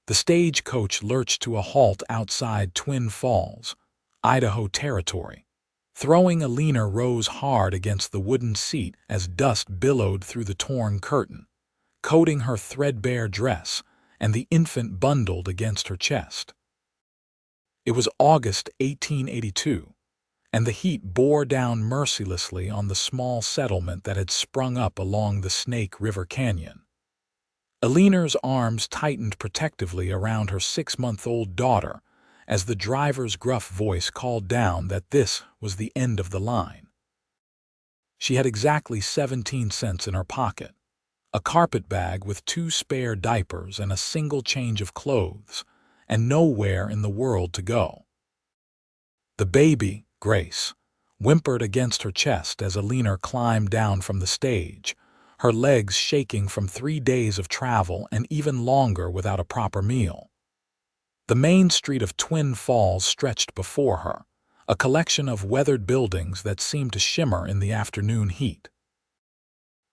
The stagecoach lurched to a halt outside Twin Falls, Idaho Territory, throwing Eleanor Rose hard against the wooden seat as dust billowed through the torn curtain, coating her threadbare dress and the infant bundled against her chest. It was August 1882, and the heat bore down mercilessly on the small settlement that had sprung up along the Snake River Canyon. Eleanor's arms tightened protectively around her 6-month-old daughter as the driver's gruff voice called down that this was the end of the line. She had exactly 17 cents in her pocket, a carpet bag with 2 spare diapers and a single change of clothes, and nowhere in the world to go. The baby, Grace, whimpered against her chest as Eleanor climbed down from the stage, her legs shaking from 3 days of travel and even longer without a proper meal. The main street of Twin Falls stretched before her, a collection of weathered buildings that seemed to shimmer in the afternoon heat.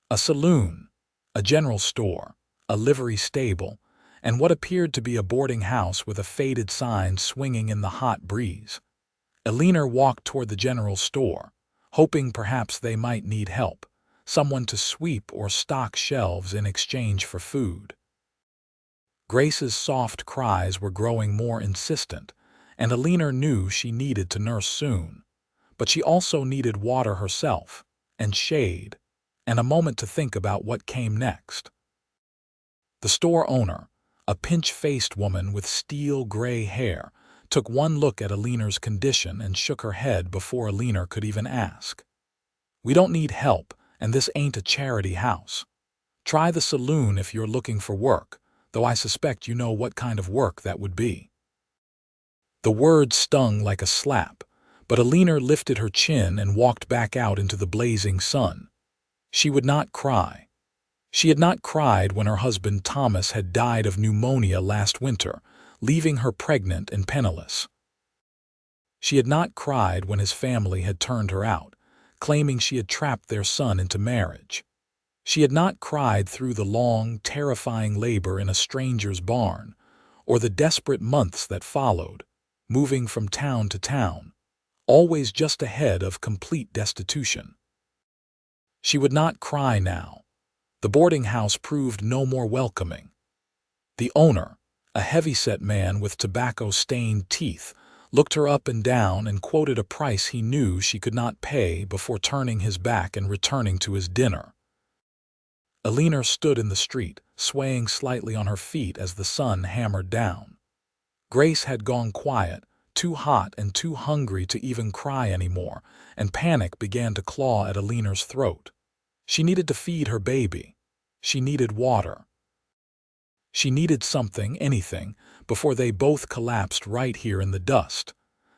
A saloon, a general store, a livery stable, and what appeared to be a boarding house with a faded sign swinging in the hot breeze. Eleanor walked toward the general store, hoping perhaps they might need help, someone to sweep or stock shelves in exchange for food. Grace's soft cries were growing more insistent, and Eleanor knew she needed to nurse soon, but she also needed water herself, and shade, and a moment to think about what came next. The store owner, a pinch-faced woman with steel-gray hair, took one look at Eleanor's condition and shook her head before Eleanor could even ask. "We don't need help, and this ain't a charity house. Try the saloon if you're looking for work, though I suspect you know what kind of work that would be." The word stung like a slap, but Eleanor lifted her chin and walked back out into the blazing sun. She would not cry. She had not cried when her husband Thomas had died of pneumonia last winter, leaving her pregnant and penniless. She had not cried when his family had turned her out, claiming she had trapped their son into marriage. She had not cried through the long, terrifying labor in a stranger's barn, or the desperate months that followed, moving from town to town, always just ahead of complete destitution. She would not cry now. The boarding house proved no more welcoming. The owner, a heavy-set man with tobacco-stained teeth, looked her up and down and quoted a price he knew she could not pay before turning his back and returning to his dinner. Eleanor stood in the street, swaying slightly on her feet as the sun hammered down. Grace had gone quiet, too hot and too hungry to even cry anymore, and panic began to claw at Eleanor's throat. She needed to feed her baby. She needed water. She needed something, anything, before they both collapsed right here in the dust.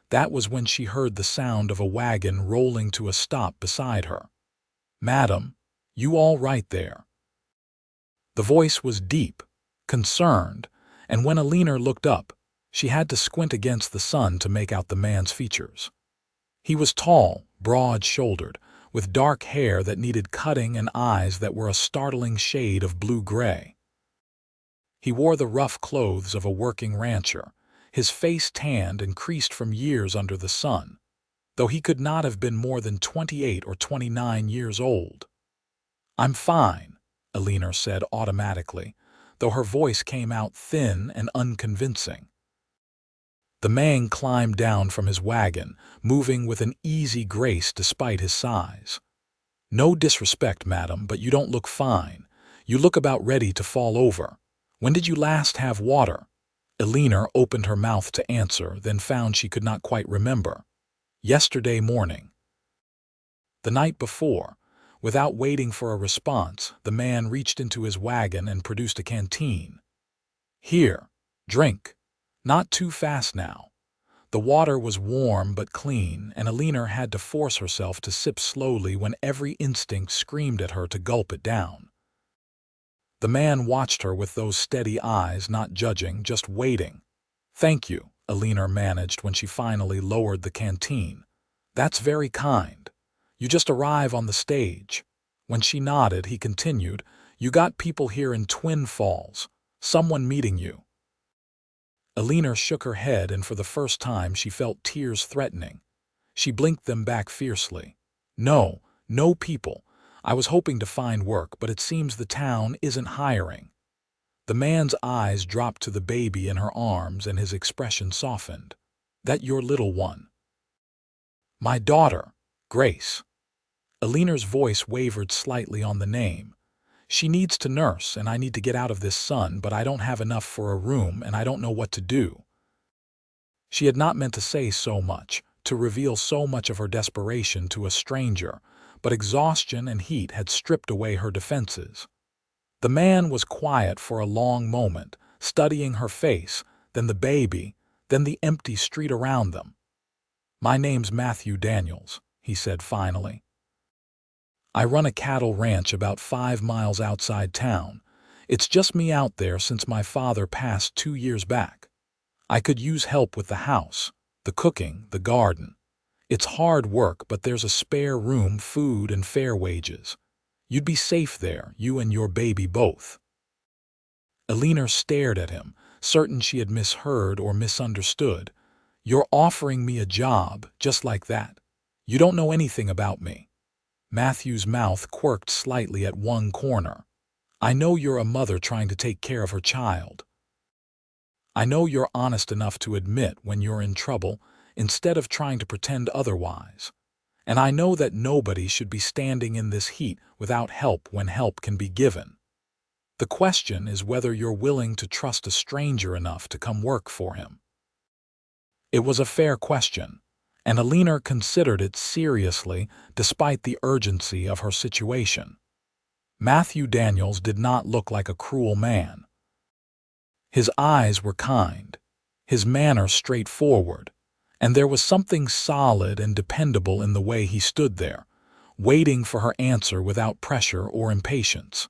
That was when she heard the sound of a wagon rolling to a stop beside her. "Madam, you all right there?" The voice was deep, concerned, and when Eleanor looked up, she had to squint against the sun to make out the man's features. He was tall, broad-shouldered, with dark hair that needed cutting and eyes that were a startling shade of blue-gray. He wore the rough clothes of a working rancher, his face tanned and creased from years under the sun, though he could not have been more than 28 or 29 years old. "I'm fine," Eleanor said automatically, though her voice came out thin and unconvincing. The man climbed down from his wagon, moving with an easy grace despite his size. "No disrespect, madam, but you don't look fine. You look about ready to fall over. When did you last have water?" Eleanor opened her mouth to answer, then found she could not quite remember. "Yesterday morning." The night before. Without waiting for a response, the man reached into his wagon and produced a canteen. "Here, drink. Not too fast now." The water was warm but clean, and Eleanor had to force herself to sip slowly when every instinct screamed at her to gulp it down. The man watched her with those steady eyes, not judging, just waiting. "Thank you," Eleanor managed when she finally lowered the canteen. "That's very kind. You just arrive on the stage." When she nodded, he continued, "You got people here in Twin Falls. Someone meeting you." Eleanor shook her head, and for the first time she felt tears threatening. She blinked them back fiercely. No, no people. I was hoping to find work, but it seems the town isn't hiring. The man's eyes dropped to the baby in her arms, and his expression softened. That your little one? My daughter, Grace. Eleanor's voice wavered slightly on the name. She needs to nurse, and I need to get out of this sun, but I don't have enough for a room, and I don't know what to do. She had not meant to say so much, to reveal so much of her desperation to a stranger, but exhaustion and heat had stripped away her defenses. The man was quiet for a long moment, studying her face, then the baby, then the empty street around them. My name's Matthew Daniels, he said finally. I run a cattle ranch about 5 miles outside town. It's just me out there since my father passed 2 years back. I could use help with the house, the cooking, the garden. It's hard work, but there's a spare room, food, and fair wages. You'd be safe there, you and your baby both. Eleanor stared at him, certain she had misheard or misunderstood. You're offering me a job, just like that. You don't know anything about me. Matthew's mouth quirked slightly at one corner. I know you're a mother trying to take care of her child. I know you're honest enough to admit when you're in trouble, instead of trying to pretend otherwise. And I know that nobody should be standing in this heat without help when help can be given. The question is whether you're willing to trust a stranger enough to come work for him. It was a fair question, and Eleanor considered it seriously despite the urgency of her situation. Matthew Daniels did not look like a cruel man. His eyes were kind, his manner straightforward, and there was something solid and dependable in the way he stood there, waiting for her answer without pressure or impatience.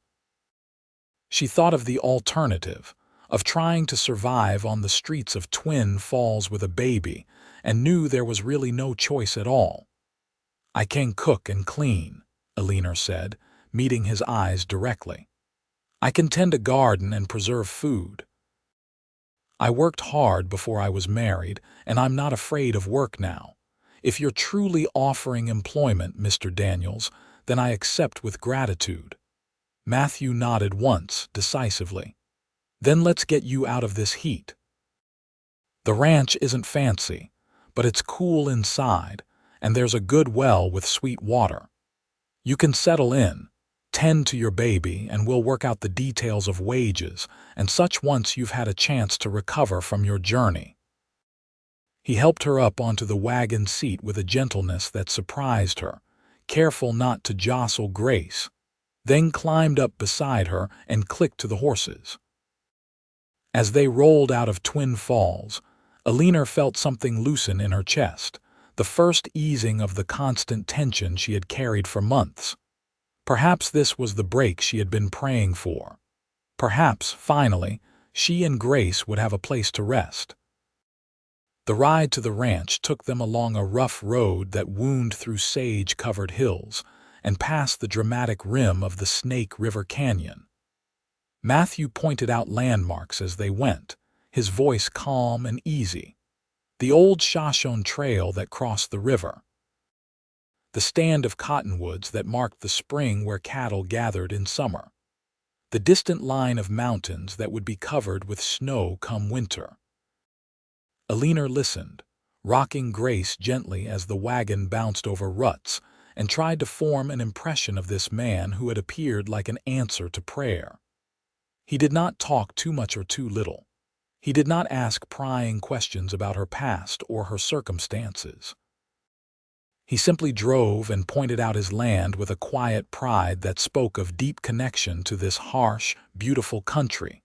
She thought of the alternative, of trying to survive on the streets of Twin Falls with a baby, and knew there was really no choice at all. I can cook and clean, Eleanor said, meeting his eyes directly. I can tend a garden and preserve food. I worked hard before I was married, and I'm not afraid of work now. If you're truly offering employment, Mr. Daniels, then I accept with gratitude. Matthew nodded once, decisively. Then let's get you out of this heat. The ranch isn't fancy, but it's cool inside, and there's a good well with sweet water. You can settle in, tend to your baby, and we'll work out the details of wages and such once you've had a chance to recover from your journey. He helped her up onto the wagon seat with a gentleness that surprised her, careful not to jostle Grace, then climbed up beside her and clicked to the horses. As they rolled out of Twin Falls, Eleanor felt something loosen in her chest, the first easing of the constant tension she had carried for months. Perhaps this was the break she had been praying for. Perhaps, finally, she and Grace would have a place to rest. The ride to the ranch took them along a rough road that wound through sage-covered hills and past the dramatic rim of the Snake River Canyon. Matthew pointed out landmarks as they went, his voice calm and easy. The old Shoshone Trail that crossed the river. The stand of cottonwoods that marked the spring where cattle gathered in summer. The distant line of mountains that would be covered with snow come winter. Eleanor listened, rocking Grace gently as the wagon bounced over ruts, and tried to form an impression of this man who had appeared like an answer to prayer. He did not talk too much or too little. He did not ask prying questions about her past or her circumstances. He simply drove and pointed out his land with a quiet pride that spoke of deep connection to this harsh, beautiful country.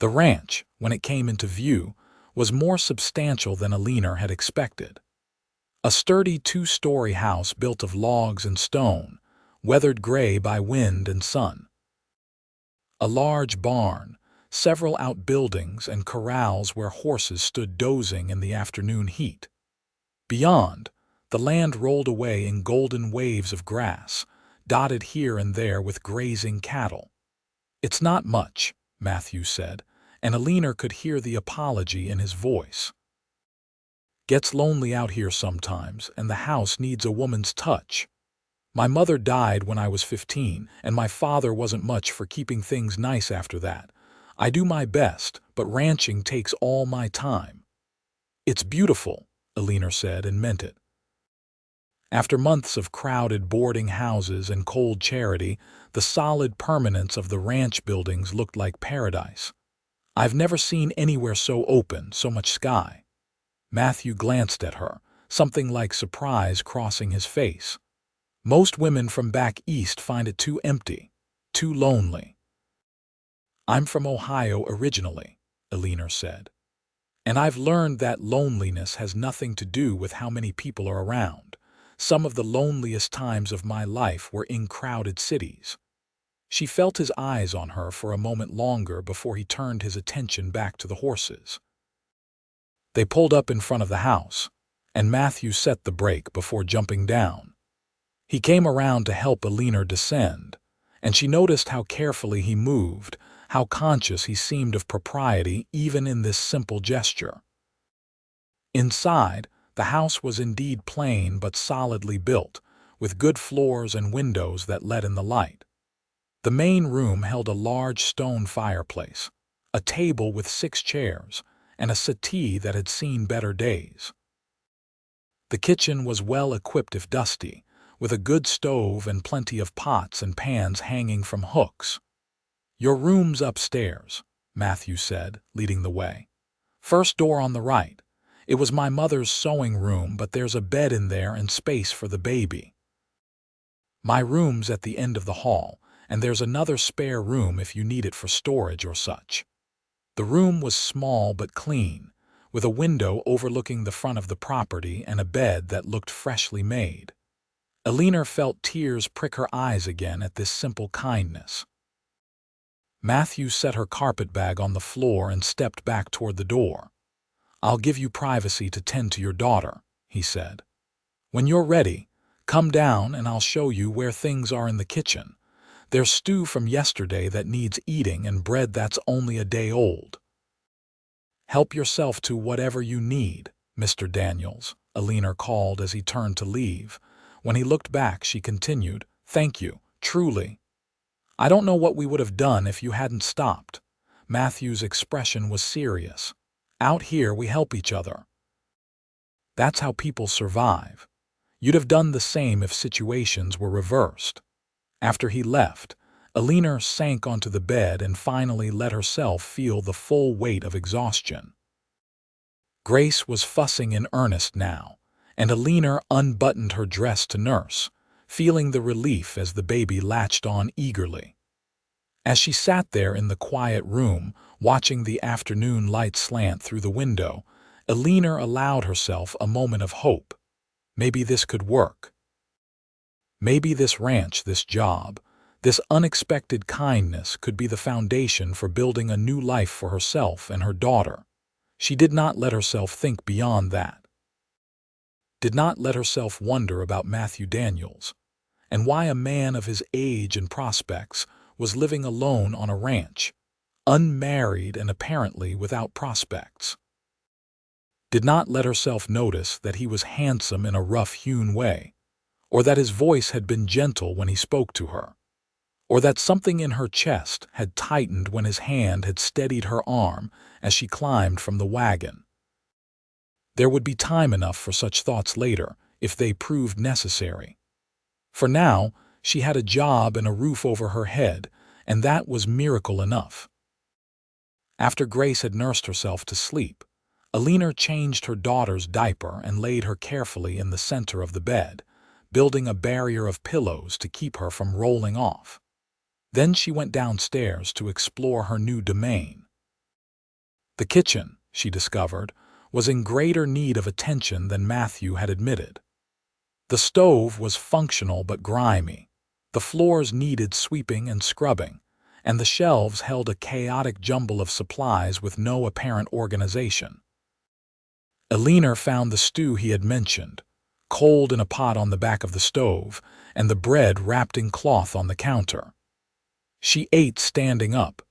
The ranch, when it came into view, was more substantial than Eleanor had expected. A sturdy 2-story house built of logs and stone, weathered gray by wind and sun. A large barn, several outbuildings and corrals where horses stood dozing in the afternoon heat. Beyond, the land rolled away in golden waves of grass, dotted here and there with grazing cattle. It's not much, Matthew said, and Eleanor could hear the apology in his voice. "Gets lonely out here sometimes, and the house needs a woman's touch. My mother died when I was 15, and my father wasn't much for keeping things nice after that. I do my best, but ranching takes all my time." "It's beautiful," Eleanor said, and meant it. After months of crowded boarding houses and cold charity, the solid permanence of the ranch buildings looked like paradise. "I've never seen anywhere so open, so much sky." Matthew glanced at her, something like surprise crossing his face. "Most women from back east find it too empty, too lonely." "I'm from Ohio originally," Eleanor said, "and I've learned that loneliness has nothing to do with how many people are around. Some of the loneliest times of my life were in crowded cities." She felt his eyes on her for a moment longer before he turned his attention back to the horses. They pulled up in front of the house, and Matthew set the brake before jumping down. He came around to help Eleanor descend, and she noticed how carefully he moved, how conscious he seemed of propriety even in this simple gesture. Inside, the house was indeed plain but solidly built, with good floors and windows that let in the light. The main room held a large stone fireplace, a table with 6 chairs, and a settee that had seen better days. The kitchen was well equipped if dusty, with a good stove and plenty of pots and pans hanging from hooks. "Your room's upstairs," Matthew said, leading the way. "First door on the right. It was my mother's sewing room, but there's a bed in there and space for the baby. My room's at the end of the hall, and there's another spare room if you need it for storage or such." The room was small but clean, with a window overlooking the front of the property and a bed that looked freshly made. Eleanor felt tears prick her eyes again at this simple kindness. Matthew set her carpetbag on the floor and stepped back toward the door. "I'll give you privacy to tend to your daughter," he said. "When you're ready, come down and I'll show you where things are in the kitchen. There's stew from yesterday that needs eating and bread that's only a day old." "Help yourself to whatever you need, Mr. Daniels," Eleanor called as he turned to leave. When he looked back, she continued, "Thank you, truly. I don't know what we would have done if you hadn't stopped." Matthew's expression was serious. "Out here we help each other. That's how people survive. You'd have done the same if situations were reversed." After he left, Eleanor sank onto the bed and finally let herself feel the full weight of exhaustion. Grace was fussing in earnest now, and Eleanor unbuttoned her dress to nurse, feeling the relief as the baby latched on eagerly. As she sat there in the quiet room, watching the afternoon light slant through the window, Eleanor allowed herself a moment of hope. Maybe this could work. Maybe this ranch, this job, this unexpected kindness could be the foundation for building a new life for herself and her daughter. She did not let herself think beyond that. Did not let herself wonder about Matthew Daniels, and why a man of his age and prospects was living alone on a ranch, unmarried and apparently without prospects. Did not let herself notice that he was handsome in a rough-hewn way, or that his voice had been gentle when he spoke to her, or that something in her chest had tightened when his hand had steadied her arm as she climbed from the wagon. There would be time enough for such thoughts later, if they proved necessary. For now, she had a job and a roof over her head, and that was miracle enough. After Grace had nursed herself to sleep, Eleanor changed her daughter's diaper and laid her carefully in the center of the bed, building a barrier of pillows to keep her from rolling off. Then she went downstairs to explore her new domain. The kitchen, she discovered, was in greater need of attention than Matthew had admitted. The stove was functional but grimy, the floors needed sweeping and scrubbing, and the shelves held a chaotic jumble of supplies with no apparent organization. Eleanor found the stew he had mentioned, cold in a pot on the back of the stove, and the bread wrapped in cloth on the counter. She ate standing up,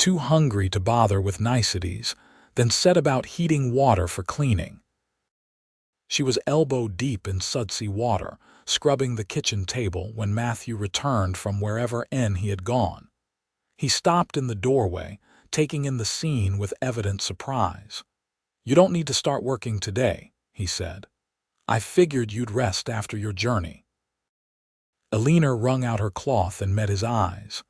too hungry to bother with niceties, then set about heating water for cleaning. She was elbow-deep in sudsy water, scrubbing the kitchen table when Matthew returned from wherever he had gone. He stopped in the doorway, taking in the scene with evident surprise. "You don't need to start working today," he said. "I figured you'd rest after your journey." Eleanor wrung out her cloth and met his eyes.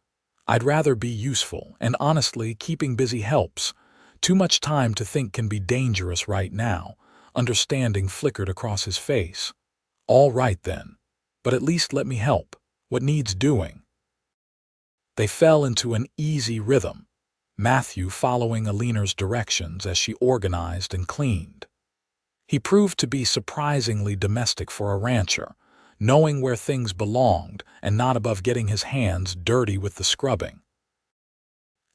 "I'd rather be useful, and honestly, keeping busy helps. Too much time to think can be dangerous right now." Understanding flickered across his face. "All right then. But at least let me help. What needs doing?" They fell into an easy rhythm, Matthew following Eleanor's directions as she organized and cleaned. He proved to be surprisingly domestic for a rancher, knowing where things belonged and not above getting his hands dirty with the scrubbing.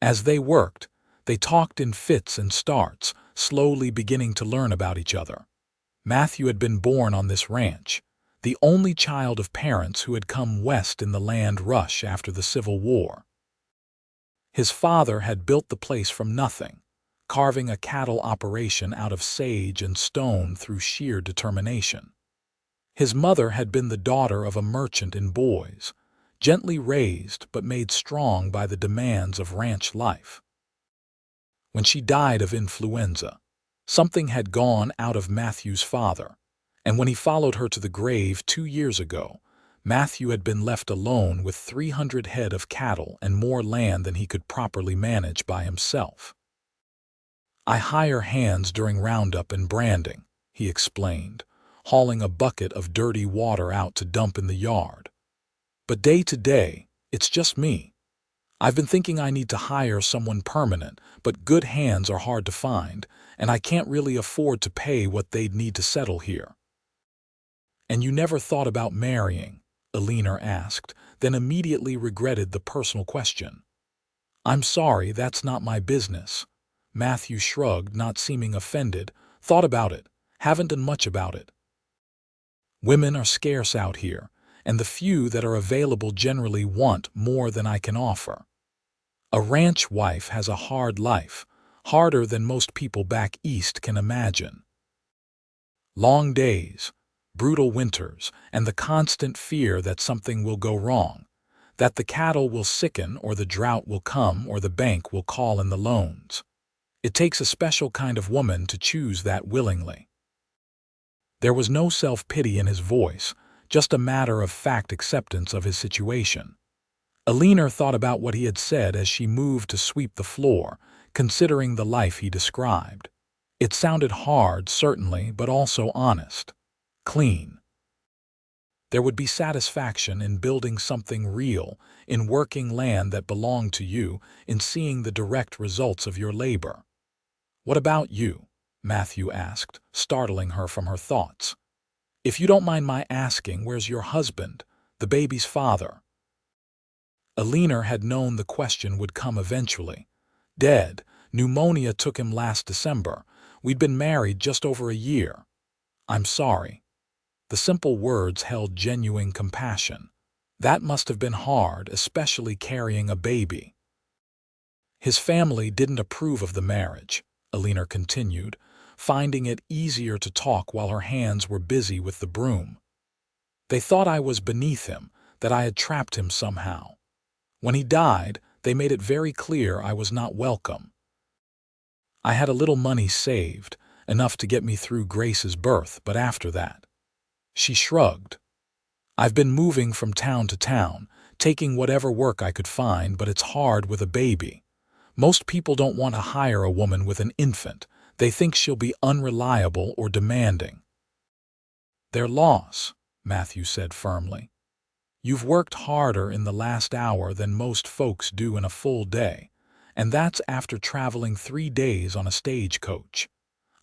As they worked, they talked in fits and starts, slowly beginning to learn about each other. Matthew had been born on this ranch, the only child of parents who had come west in the land rush after the Civil War. His father had built the place from nothing, carving a cattle operation out of sage and stone through sheer determination. His mother had been the daughter of a merchant in Boise, gently raised but made strong by the demands of ranch life. When she died of influenza, something had gone out of Matthew's father, and when he followed her to the grave 2 years ago, Matthew had been left alone with 300 head of cattle and more land than he could properly manage by himself. "I hire hands during roundup and branding," he explained, hauling a bucket of dirty water out to dump in the yard. "But day to day, it's just me. I've been thinking I need to hire someone permanent, but good hands are hard to find, and I can't really afford to pay what they'd need to settle here." "And you never thought about marrying?" Eleanor asked, then immediately regretted the personal question. "I'm sorry, that's not my business." Matthew shrugged, not seeming offended. "Thought about it. Haven't done much about it. Women are scarce out here, and the few that are available generally want more than I can offer. A ranch wife has a hard life, harder than most people back east can imagine. Long days, brutal winters, and the constant fear that something will go wrong, that the cattle will sicken or the drought will come or the bank will call in the loans. It takes a special kind of woman to choose that willingly." There was no self-pity in his voice, just a matter-of-fact acceptance of his situation. Eleanor thought about what he had said as she moved to sweep the floor, considering the life he described. It sounded hard, certainly, but also honest. Clean. There would be satisfaction in building something real, in working land that belonged to you, in seeing the direct results of your labor. "What about you?" Matthew asked, startling her from her thoughts. "If you don't mind my asking, where's your husband, the baby's father?" Eleanor had known the question would come eventually. "Dead. Pneumonia took him last December. We'd been married just over a year." "I'm sorry." The simple words held genuine compassion. That must have been hard, especially carrying a baby. "His family didn't approve of the marriage," Eleanor continued, finding it easier to talk while her hands were busy with the broom. "They thought I was beneath him, that I had trapped him somehow. When he died, they made it very clear I was not welcome. I had a little money saved, enough to get me through Grace's birth, but after that..." She shrugged. "I've been moving from town to town, taking whatever work I could find, but it's hard with a baby. Most people don't want to hire a woman with an infant. They think she'll be unreliable or demanding." "Their loss," Matthew said firmly. "You've worked harder in the last hour than most folks do in a full day, and that's after traveling 3 days on a stagecoach.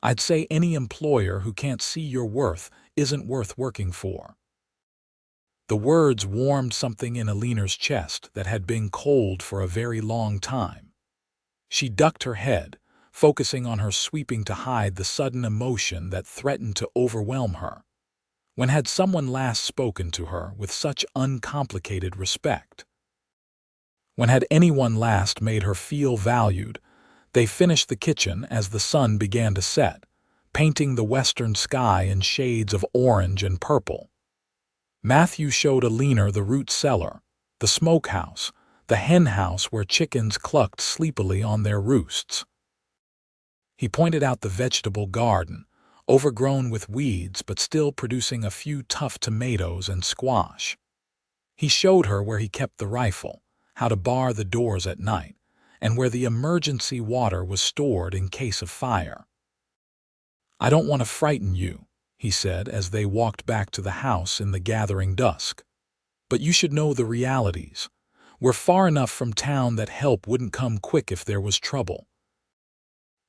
I'd say any employer who can't see your worth isn't worth working for." The words warmed something in Eleanor's chest that had been cold for a very long time. She ducked her head, focusing on her sweeping to hide the sudden emotion that threatened to overwhelm her. When had someone last spoken to her with such uncomplicated respect? When had anyone last made her feel valued? They finished the kitchen as the sun began to set, painting the western sky in shades of orange and purple. Matthew showed Eleanor the root cellar, the smokehouse, the hen house where chickens clucked sleepily on their roosts. He pointed out the vegetable garden, overgrown with weeds but still producing a few tough tomatoes and squash. He showed her where he kept the rifle, how to bar the doors at night, and where the emergency water was stored in case of fire. "I don't want to frighten you," he said as they walked back to the house in the gathering dusk. "But you should know the realities. We're far enough from town that help wouldn't come quick if there was trouble.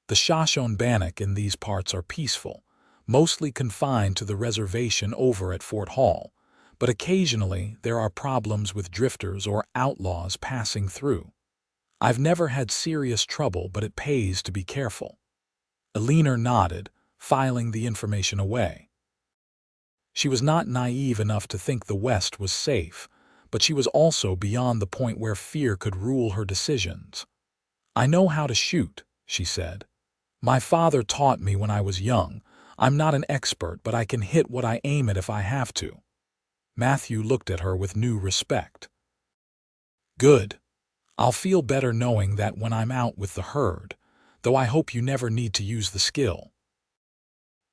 The Shoshone-Bannock in these parts are peaceful, mostly confined to the reservation over at Fort Hall, but occasionally there are problems with drifters or outlaws passing through. I've never had serious trouble, but it pays to be careful." Eleanor nodded, filing the information away. She was not naive enough to think the West was safe, but she was also beyond the point where fear could rule her decisions. "I know how to shoot," she said. "My father taught me when I was young. I'm not an expert, but I can hit what I aim at if I have to." Matthew looked at her with new respect. "Good. I'll feel better knowing that when I'm out with the herd, though I hope you never need to use the skill."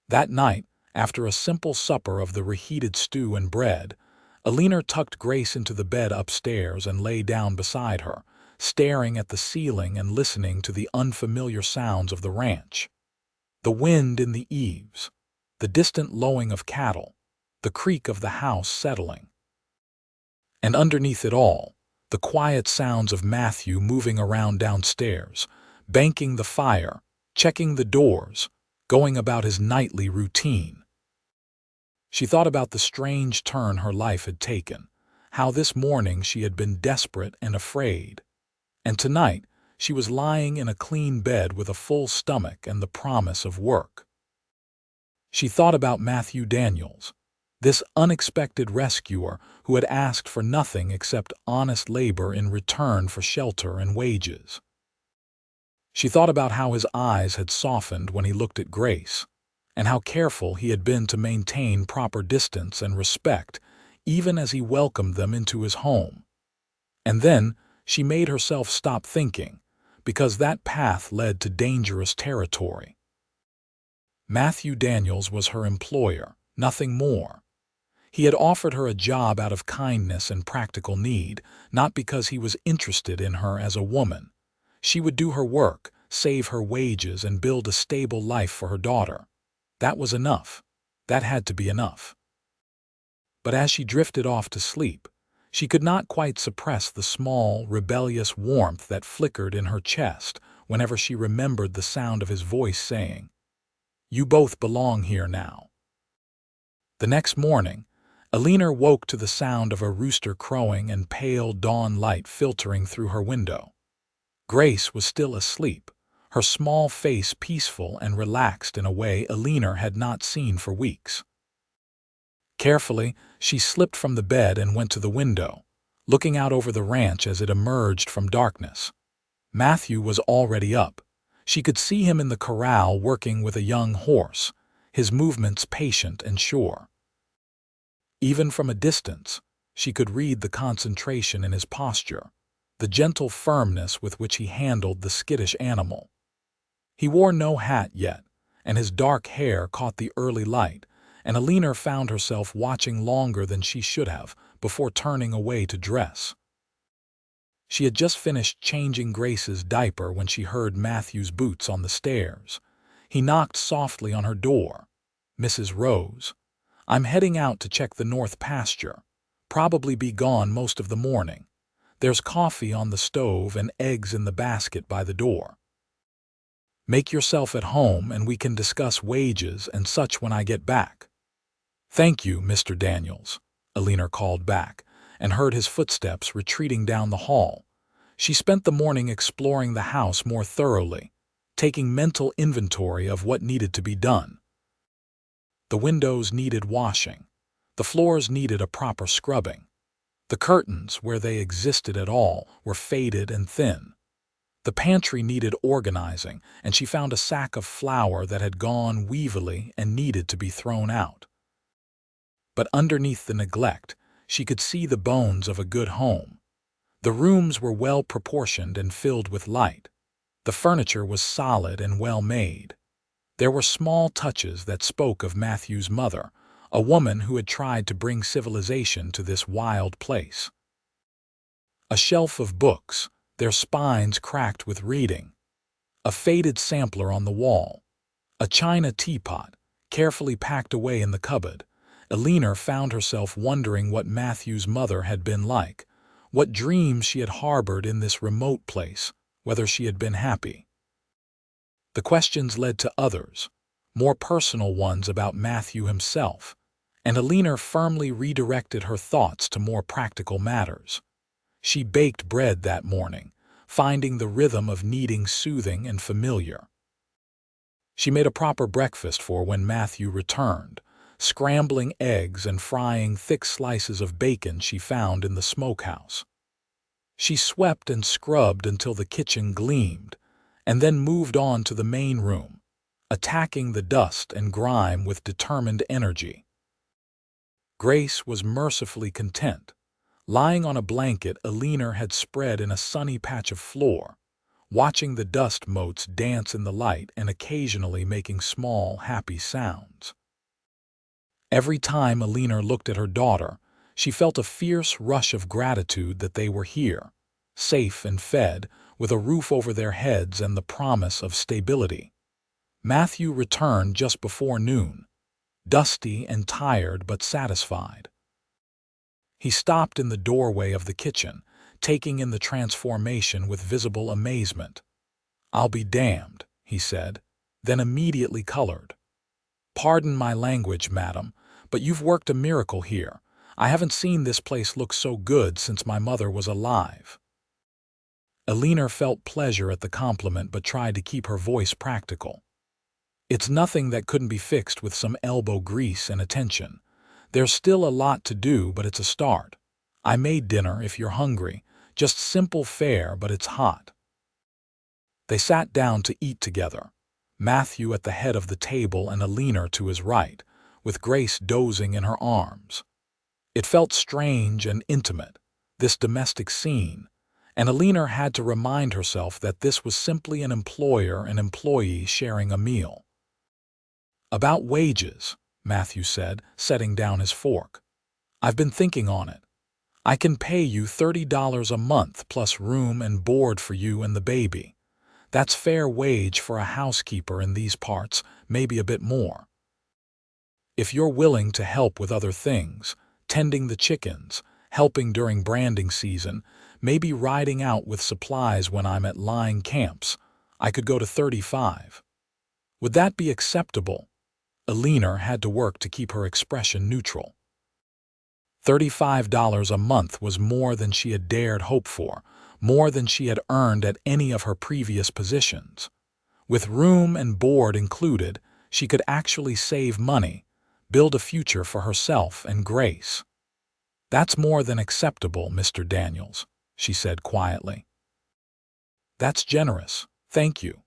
That night, after a simple supper of the reheated stew and bread, Eleanor tucked Grace into the bed upstairs and lay down beside her, staring at the ceiling and listening to the unfamiliar sounds of the ranch. The wind in the eaves, the distant lowing of cattle, the creak of the house settling. And underneath it all, the quiet sounds of Matthew moving around downstairs, banking the fire, checking the doors, going about his nightly routine. She thought about the strange turn her life had taken, how this morning she had been desperate and afraid, and tonight she was lying in a clean bed with a full stomach and the promise of work. She thought about Matthew Daniels, this unexpected rescuer who had asked for nothing except honest labor in return for shelter and wages. She thought about how his eyes had softened when he looked at Grace, and how careful he had been to maintain proper distance and respect even as he welcomed them into his home. And then she made herself stop thinking, because that path led to dangerous territory. Matthew Daniels was her employer, nothing more. He had offered her a job out of kindness and practical need, not because he was interested in her as a woman. She would do her work, save her wages, and build a stable life for her daughter. That was enough. That had to be enough. But as she drifted off to sleep, she could not quite suppress the small, rebellious warmth that flickered in her chest whenever she remembered the sound of his voice saying, "You both belong here now." The next morning, Eleanor woke to the sound of a rooster crowing and pale dawn light filtering through her window. Grace was still asleep, her small face peaceful and relaxed in a way Eleanor had not seen for weeks. Carefully, she slipped from the bed and went to the window, looking out over the ranch as it emerged from darkness. Matthew was already up. She could see him in the corral working with a young horse, his movements patient and sure. Even from a distance, she could read the concentration in his posture, the gentle firmness with which he handled the skittish animal. He wore no hat yet, and his dark hair caught the early light, and Eleanor found herself watching longer than she should have before turning away to dress. She had just finished changing Grace's diaper when she heard Matthew's boots on the stairs. He knocked softly on her door. "Mrs. Rose, I'm heading out to check the north pasture. Probably be gone most of the morning. There's coffee on the stove and eggs in the basket by the door. Make yourself at home and we can discuss wages and such when I get back." "Thank you, Mr. Daniels," Eleanor called back, and heard his footsteps retreating down the hall. She spent the morning exploring the house more thoroughly, taking mental inventory of what needed to be done. The windows needed washing. The floors needed a proper scrubbing. The curtains, where they existed at all, were faded and thin. The pantry needed organizing, and she found a sack of flour that had gone weevily and needed to be thrown out. But underneath the neglect, she could see the bones of a good home. The rooms were well proportioned and filled with light. The furniture was solid and well made. There were small touches that spoke of Matthew's mother, a woman who had tried to bring civilization to this wild place. A shelf of books, their spines cracked with reading. A faded sampler on the wall. A china teapot, carefully packed away in the cupboard. Eleanor found herself wondering what Matthew's mother had been like, what dreams she had harbored in this remote place, whether she had been happy. The questions led to others, more personal ones about Matthew himself, and Eleanor firmly redirected her thoughts to more practical matters. She baked bread that morning, finding the rhythm of kneading soothing and familiar. She made a proper breakfast for when Matthew returned, scrambling eggs and frying thick slices of bacon she found in the smokehouse. She swept and scrubbed until the kitchen gleamed, and then moved on to the main room, attacking the dust and grime with determined energy. Grace was mercifully content. Lying on a blanket Eleanor had spread in a sunny patch of floor, watching the dust motes dance in the light and occasionally making small, happy sounds. Every time Eleanor looked at her daughter, she felt a fierce rush of gratitude that they were here, safe and fed, with a roof over their heads and the promise of stability. Matthew returned just before noon, dusty and tired but satisfied. He stopped in the doorway of the kitchen, taking in the transformation with visible amazement. "I'll be damned," he said, then immediately colored. "Pardon my language, madam, but you've worked a miracle here. I haven't seen this place look so good since my mother was alive." Eleanor felt pleasure at the compliment but tried to keep her voice practical. "It's nothing that couldn't be fixed with some elbow grease and attention. There's still a lot to do, but it's a start. I made dinner if you're hungry, just simple fare, but it's hot." They sat down to eat together, Matthew at the head of the table and Eleanor to his right, with Grace dozing in her arms. It felt strange and intimate, this domestic scene, and Eleanor had to remind herself that this was simply an employer and employee sharing a meal. "About wages," Matthew said, setting down his fork. "I've been thinking on it. I can pay you $30 a month plus room and board for you and the baby. That's fair wage for a housekeeper in these parts, maybe a bit more. If you're willing to help with other things, tending the chickens, helping during branding season, maybe riding out with supplies when I'm at line camps, I could go to 35. Would that be acceptable?" Eleanor had to work to keep her expression neutral. $35 a month was more than she had dared hope for, more than she had earned at any of her previous positions. With room and board included, she could actually save money, build a future for herself and Grace. "That's more than acceptable, Mr. Daniels," she said quietly. "That's generous, thank you.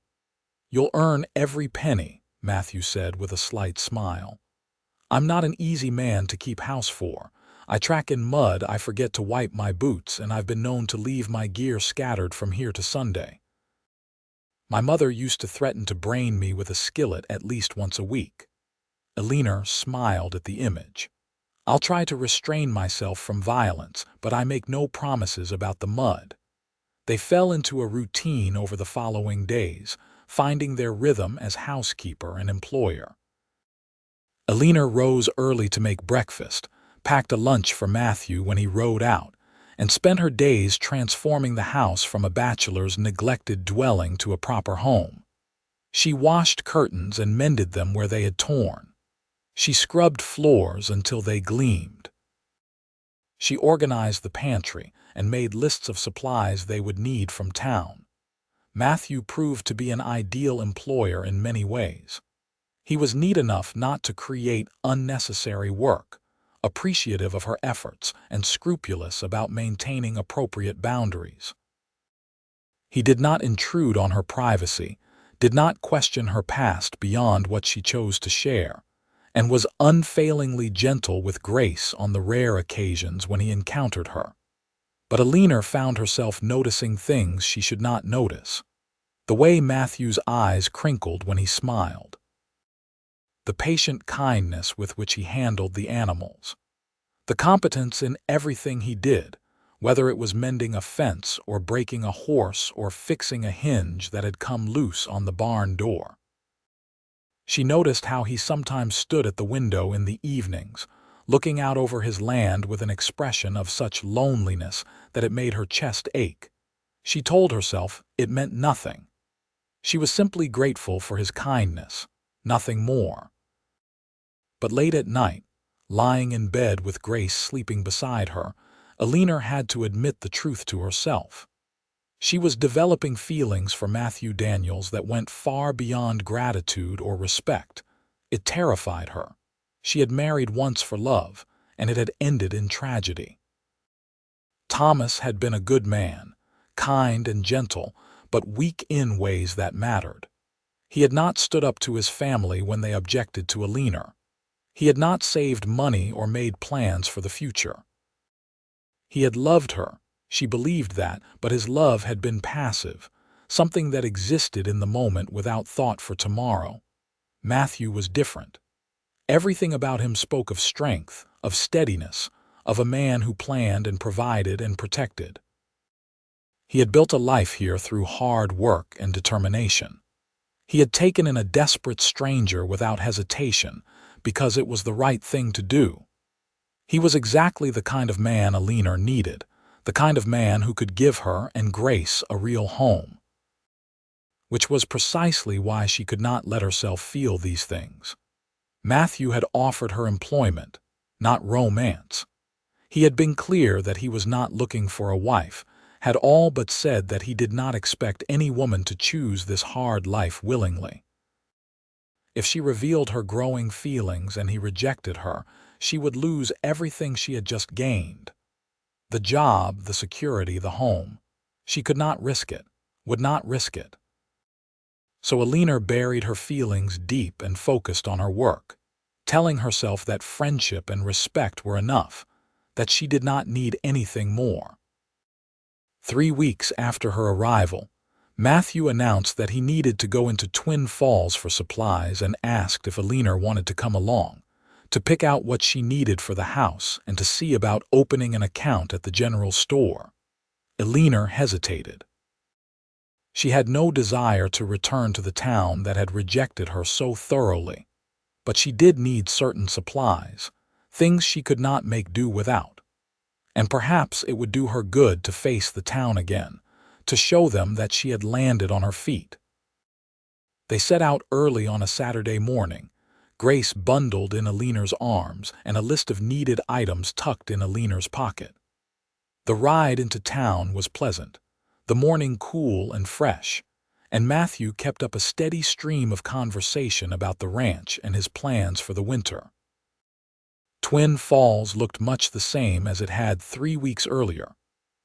You'll earn every penny," Matthew said with a slight smile. "I'm not an easy man to keep house for. I track in mud, I forget to wipe my boots, and I've been known to leave my gear scattered from here to Sunday. My mother used to threaten to brain me with a skillet at least once a week." Eleanor smiled at the image. "I'll try to restrain myself from violence, but I make no promises about the mud." They fell into a routine over the following days, finding their rhythm as housekeeper and employer. Eleanor rose early to make breakfast, packed a lunch for Matthew when he rode out, and spent her days transforming the house from a bachelor's neglected dwelling to a proper home. She washed curtains and mended them where they had torn. She scrubbed floors until they gleamed. She organized the pantry and made lists of supplies they would need from town. Matthew proved to be an ideal employer in many ways. He was neat enough not to create unnecessary work, appreciative of her efforts and scrupulous about maintaining appropriate boundaries. He did not intrude on her privacy, did not question her past beyond what she chose to share, and was unfailingly gentle with Grace on the rare occasions when he encountered her. But Eleanor found herself noticing things she should not notice. The way Matthew's eyes crinkled when he smiled. The patient kindness with which he handled the animals. The competence in everything he did, whether it was mending a fence or breaking a horse or fixing a hinge that had come loose on the barn door. She noticed how he sometimes stood at the window in the evenings, looking out over his land with an expression of such loneliness that it made her chest ache. She told herself it meant nothing. She was simply grateful for his kindness, nothing more. But late at night, lying in bed with Grace sleeping beside her, Eleanor had to admit the truth to herself. She was developing feelings for Matthew Daniels that went far beyond gratitude or respect. It terrified her. She had married once for love, and it had ended in tragedy. Thomas had been a good man, kind and gentle, but weak in ways that mattered. He had not stood up to his family when they objected to Eleanor. He had not saved money or made plans for the future. He had loved her, she believed that, but his love had been passive, something that existed in the moment without thought for tomorrow. Matthew was different. Everything about him spoke of strength, of steadiness, of a man who planned and provided and protected. He had built a life here through hard work and determination. He had taken in a desperate stranger without hesitation because it was the right thing to do. He was exactly the kind of man Eleanor needed, the kind of man who could give her and Grace a real home. Which was precisely why she could not let herself feel these things. Matthew had offered her employment, not romance. He had been clear that he was not looking for a wife, had all but said that he did not expect any woman to choose this hard life willingly. If she revealed her growing feelings and he rejected her, she would lose everything she had just gained. The job, the security, the home. She could not risk it, would not risk it. So Eleanor buried her feelings deep and focused on her work, telling herself that friendship and respect were enough, that she did not need anything more. 3 weeks after her arrival, Matthew announced that he needed to go into Twin Falls for supplies and asked if Eleanor wanted to come along, to pick out what she needed for the house and to see about opening an account at the general store. Eleanor hesitated. She had no desire to return to the town that had rejected her so thoroughly, but she did need certain supplies, things she could not make do without. And perhaps it would do her good to face the town again, to show them that she had landed on her feet. They set out early on a Saturday morning, Grace bundled in Eleanor's arms and a list of needed items tucked in Eleanor's pocket. The ride into town was pleasant, the morning cool and fresh, and Matthew kept up a steady stream of conversation about the ranch and his plans for the winter. Twin Falls looked much the same as it had 3 weeks earlier,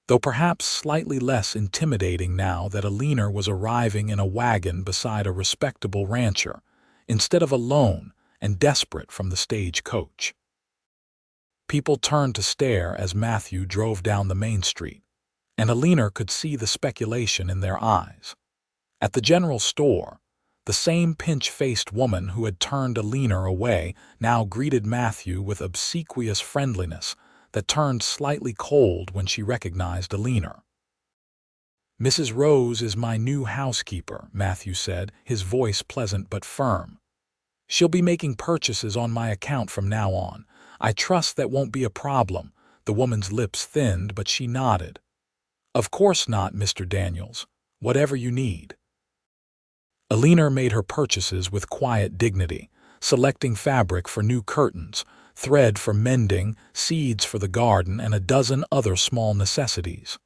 though perhaps slightly less intimidating now that Eleanor was arriving in a wagon beside a respectable rancher, instead of alone and desperate from the stagecoach. People turned to stare as Matthew drove down the main street, and Eleanor could see the speculation in their eyes. At the general store, the same pinch-faced woman who had turned Eleanor away now greeted Matthew with obsequious friendliness that turned slightly cold when she recognized Eleanor. "Mrs. Rose is my new housekeeper," Matthew said, his voice pleasant but firm. "She'll be making purchases on my account from now on. I trust that won't be a problem." The woman's lips thinned, but she nodded. "Of course not, Mr. Daniels. Whatever you need." Eleanor made her purchases with quiet dignity, selecting fabric for new curtains, thread for mending, seeds for the garden, and a dozen other small necessities.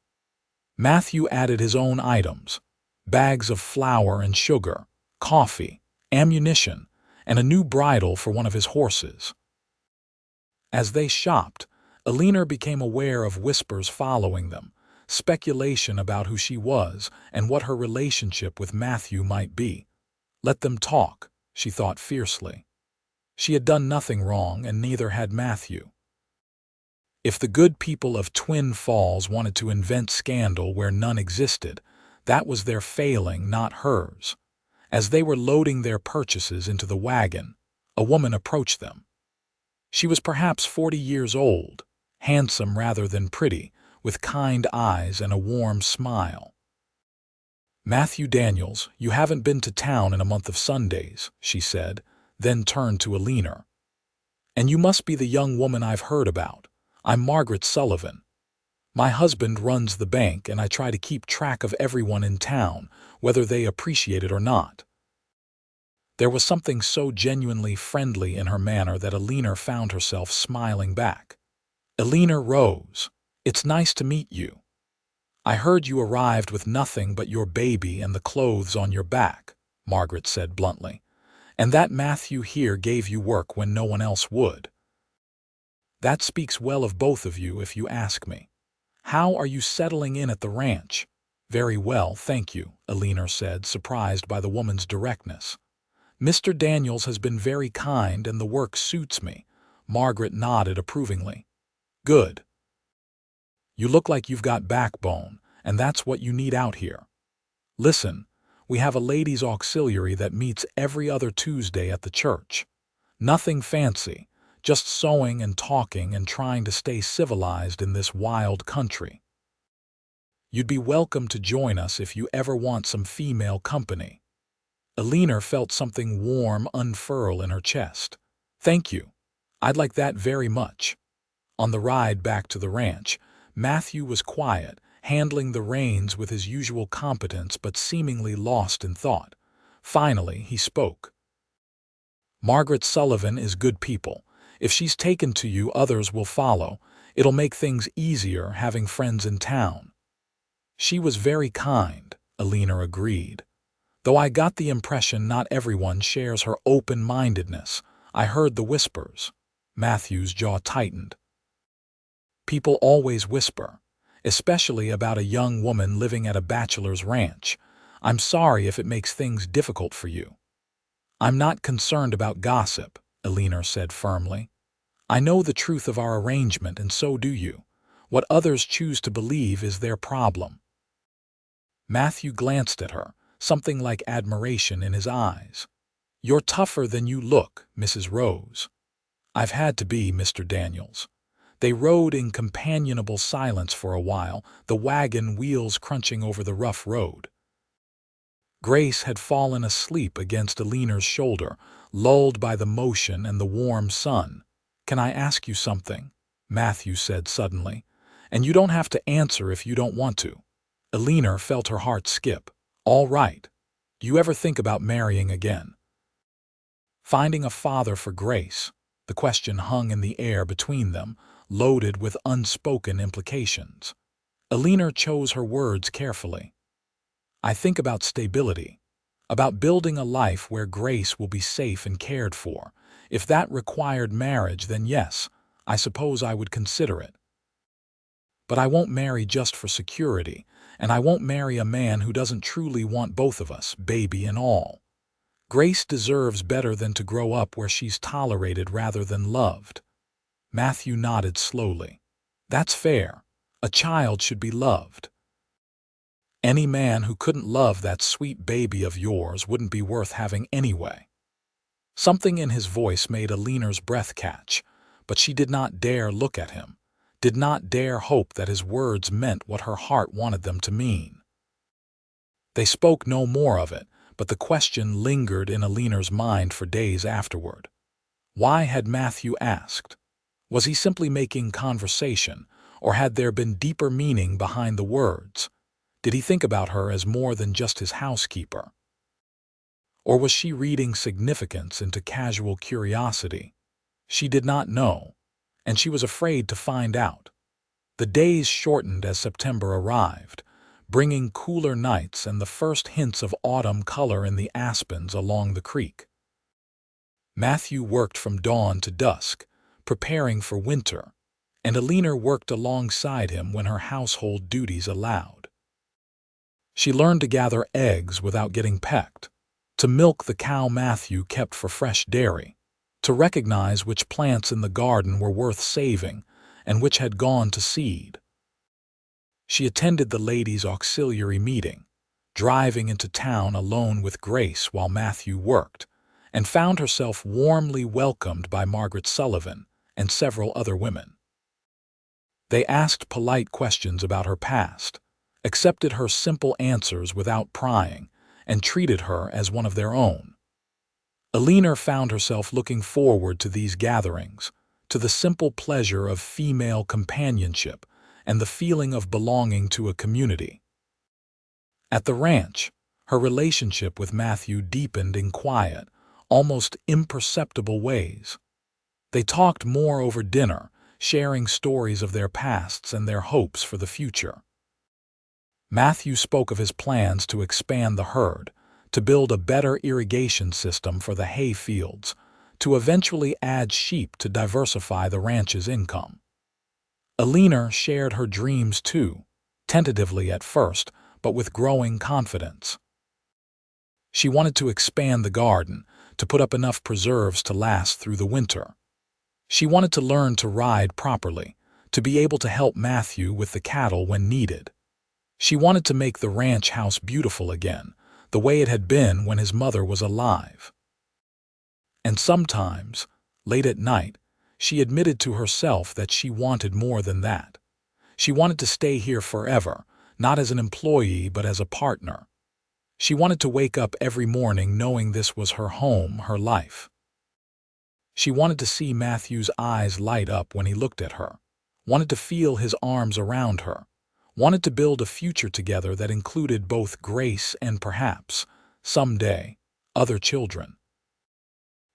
Matthew added his own items: bags of flour and sugar, coffee, ammunition, and a new bridle for one of his horses. As they shopped, Eleanor became aware of whispers following them, speculation about who she was and what her relationship with Matthew might be. Let them talk, she thought fiercely. She had done nothing wrong, and neither had Matthew. If the good people of Twin Falls wanted to invent scandal where none existed, that was their failing, not hers. As they were loading their purchases into the wagon, a woman approached them. She was perhaps 40 years old, handsome rather than pretty, with kind eyes and a warm smile. "Matthew Daniels, you haven't been to town in a month of Sundays," she said, then turned to Eleanor. "And you must be the young woman I've heard about. I'm Margaret Sullivan. My husband runs the bank, and I try to keep track of everyone in town, whether they appreciate it or not." There was something so genuinely friendly in her manner that Eleanor found herself smiling back. "Eleanor Rose, it's nice to meet you. I heard you arrived with nothing but your baby and the clothes on your back," Margaret said bluntly, "and that Matthew here gave you work when no one else would. That speaks well of both of you, if you ask me. How are you settling in at the ranch?" "Very well, thank you," Eleanor said, surprised by the woman's directness. "Mr. Daniels has been very kind and the work suits me." Margaret nodded approvingly. "Good. You look like you've got backbone, and that's what you need out here. Listen, we have a ladies' auxiliary that meets every other Tuesday at the church. Nothing fancy, just sewing and talking and trying to stay civilized in this wild country. You'd be welcome to join us if you ever want some female company." Eleanor felt something warm unfurl in her chest. "Thank you. I'd like that very much." On the ride back to the ranch, Matthew was quiet, handling the reins with his usual competence but seemingly lost in thought. Finally, he spoke. "Margaret Sullivan is good people. If she's taken to you, others will follow. It'll make things easier having friends in town." "She was very kind," Eleanor agreed. "Though I got the impression not everyone shares her open-mindedness. I heard the whispers." Matthew's jaw tightened. "People always whisper, especially about a young woman living at a bachelor's ranch. I'm sorry if it makes things difficult for you." "I'm not concerned about gossip," Eleanor said firmly. "I know the truth of our arrangement, and so do you. What others choose to believe is their problem." Matthew glanced at her, something like admiration in his eyes. "You're tougher than you look, Mrs. Rose." "I've had to be, Mr. Daniels." They rode in companionable silence for a while, the wagon wheels crunching over the rough road. Grace had fallen asleep against Eleanor's shoulder, lulled by the motion and the warm sun. "Can I ask you something?" Matthew said suddenly. "And you don't have to answer if you don't want to." Eleanor felt her heart skip. "All right. Do you ever think about marrying again?" Finding a father for Grace, the question hung in the air between them, loaded with unspoken implications. Eleanor chose her words carefully. "I think about stability, about building a life where Grace will be safe and cared for. If that required marriage, then yes, I suppose I would consider it. But I won't marry just for security, and I won't marry a man who doesn't truly want both of us, baby and all. Grace deserves better than to grow up where she's tolerated rather than loved." Matthew nodded slowly. "That's fair. A child should be loved. Any man who couldn't love that sweet baby of yours wouldn't be worth having anyway." Something in his voice made Eleanor's breath catch, but she did not dare look at him, did not dare hope that his words meant what her heart wanted them to mean. They spoke no more of it, but the question lingered in Eleanor's mind for days afterward. Why had Matthew asked? Was he simply making conversation, or had there been deeper meaning behind the words? Did he think about her as more than just his housekeeper? Or was she reading significance into casual curiosity? She did not know, and she was afraid to find out. The days shortened as September arrived, bringing cooler nights and the first hints of autumn color in the aspens along the creek. Matthew worked from dawn to dusk, preparing for winter, and Eleanor worked alongside him when her household duties allowed. She learned to gather eggs without getting pecked, to milk the cow Matthew kept for fresh dairy, to recognize which plants in the garden were worth saving and which had gone to seed. She attended the ladies' auxiliary meeting, driving into town alone with Grace while Matthew worked, and found herself warmly welcomed by Margaret Sullivan and several other women. They asked polite questions about her past, accepted her simple answers without prying, and treated her as one of their own. Eleanor found herself looking forward to these gatherings, to the simple pleasure of female companionship and the feeling of belonging to a community. At the ranch, her relationship with Matthew deepened in quiet, almost imperceptible ways. They talked more over dinner, sharing stories of their pasts and their hopes for the future. Matthew spoke of his plans to expand the herd, to build a better irrigation system for the hay fields, to eventually add sheep to diversify the ranch's income. Eleanor shared her dreams too, tentatively at first, but with growing confidence. She wanted to expand the garden, to put up enough preserves to last through the winter. She wanted to learn to ride properly, to be able to help Matthew with the cattle when needed. She wanted to make the ranch house beautiful again, the way it had been when his mother was alive. And sometimes, late at night, she admitted to herself that she wanted more than that. She wanted to stay here forever, not as an employee but as a partner. She wanted to wake up every morning knowing this was her home, her life. She wanted to see Matthew's eyes light up when he looked at her, wanted to feel his arms around her, wanted to build a future together that included both Grace and perhaps, someday, other children.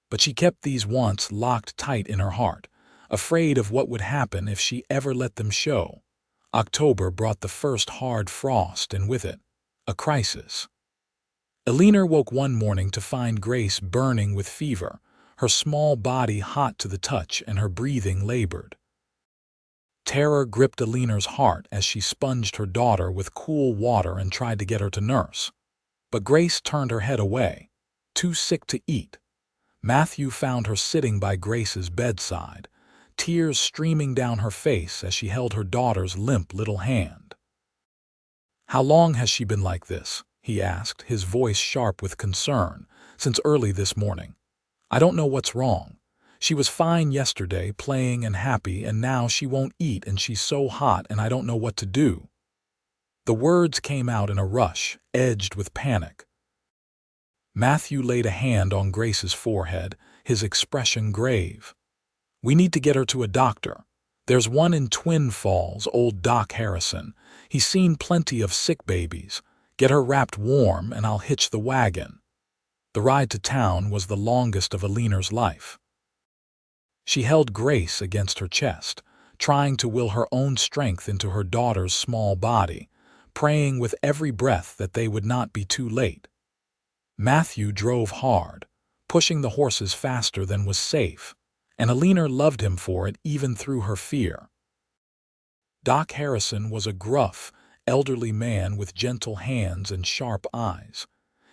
But she kept these wants locked tight in her heart, afraid of what would happen if she ever let them show. October brought the first hard frost and with it, a crisis. Eleanor woke one morning to find Grace burning with fever, her small body hot to the touch and her breathing labored. Terror gripped Eleanor's heart as she sponged her daughter with cool water and tried to get her to nurse. But Grace turned her head away, too sick to eat. Matthew found her sitting by Grace's bedside, tears streaming down her face as she held her daughter's limp little hand. "How long has she been like this?" he asked, his voice sharp with concern. "Since early this morning. I don't know what's wrong. She was fine yesterday, playing and happy, and now she won't eat and she's so hot and I don't know what to do." The words came out in a rush, edged with panic. Matthew laid a hand on Grace's forehead, his expression grave. "We need to get her to a doctor. There's one in Twin Falls, old Doc Harrison. He's seen plenty of sick babies. Get her wrapped warm and I'll hitch the wagon." The ride to town was the longest of Eleanor's life. She held Grace against her chest, trying to will her own strength into her daughter's small body, praying with every breath that they would not be too late. Matthew drove hard, pushing the horses faster than was safe, and Eleanor loved him for it even through her fear. Doc Harrison was a gruff, elderly man with gentle hands and sharp eyes.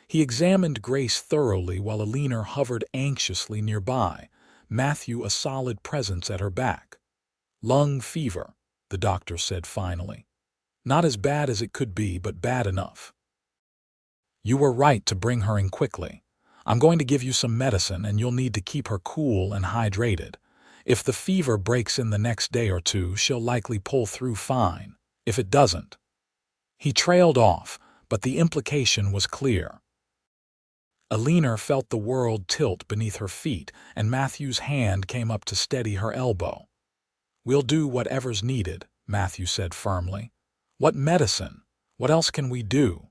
He examined Grace thoroughly while Eleanor hovered anxiously nearby, Matthew a solid presence at her back. "Lung fever," the doctor said finally. "Not as bad as it could be, but bad enough. You were right to bring her in quickly. I'm going to give you some medicine and you'll need to keep her cool and hydrated. If the fever breaks in the next day or two, she'll likely pull through fine. If it doesn't." He trailed off, but the implication was clear. Eleanor felt the world tilt beneath her feet, and Matthew's hand came up to steady her elbow. "We'll do whatever's needed," Matthew said firmly. "What medicine? What else can we do?"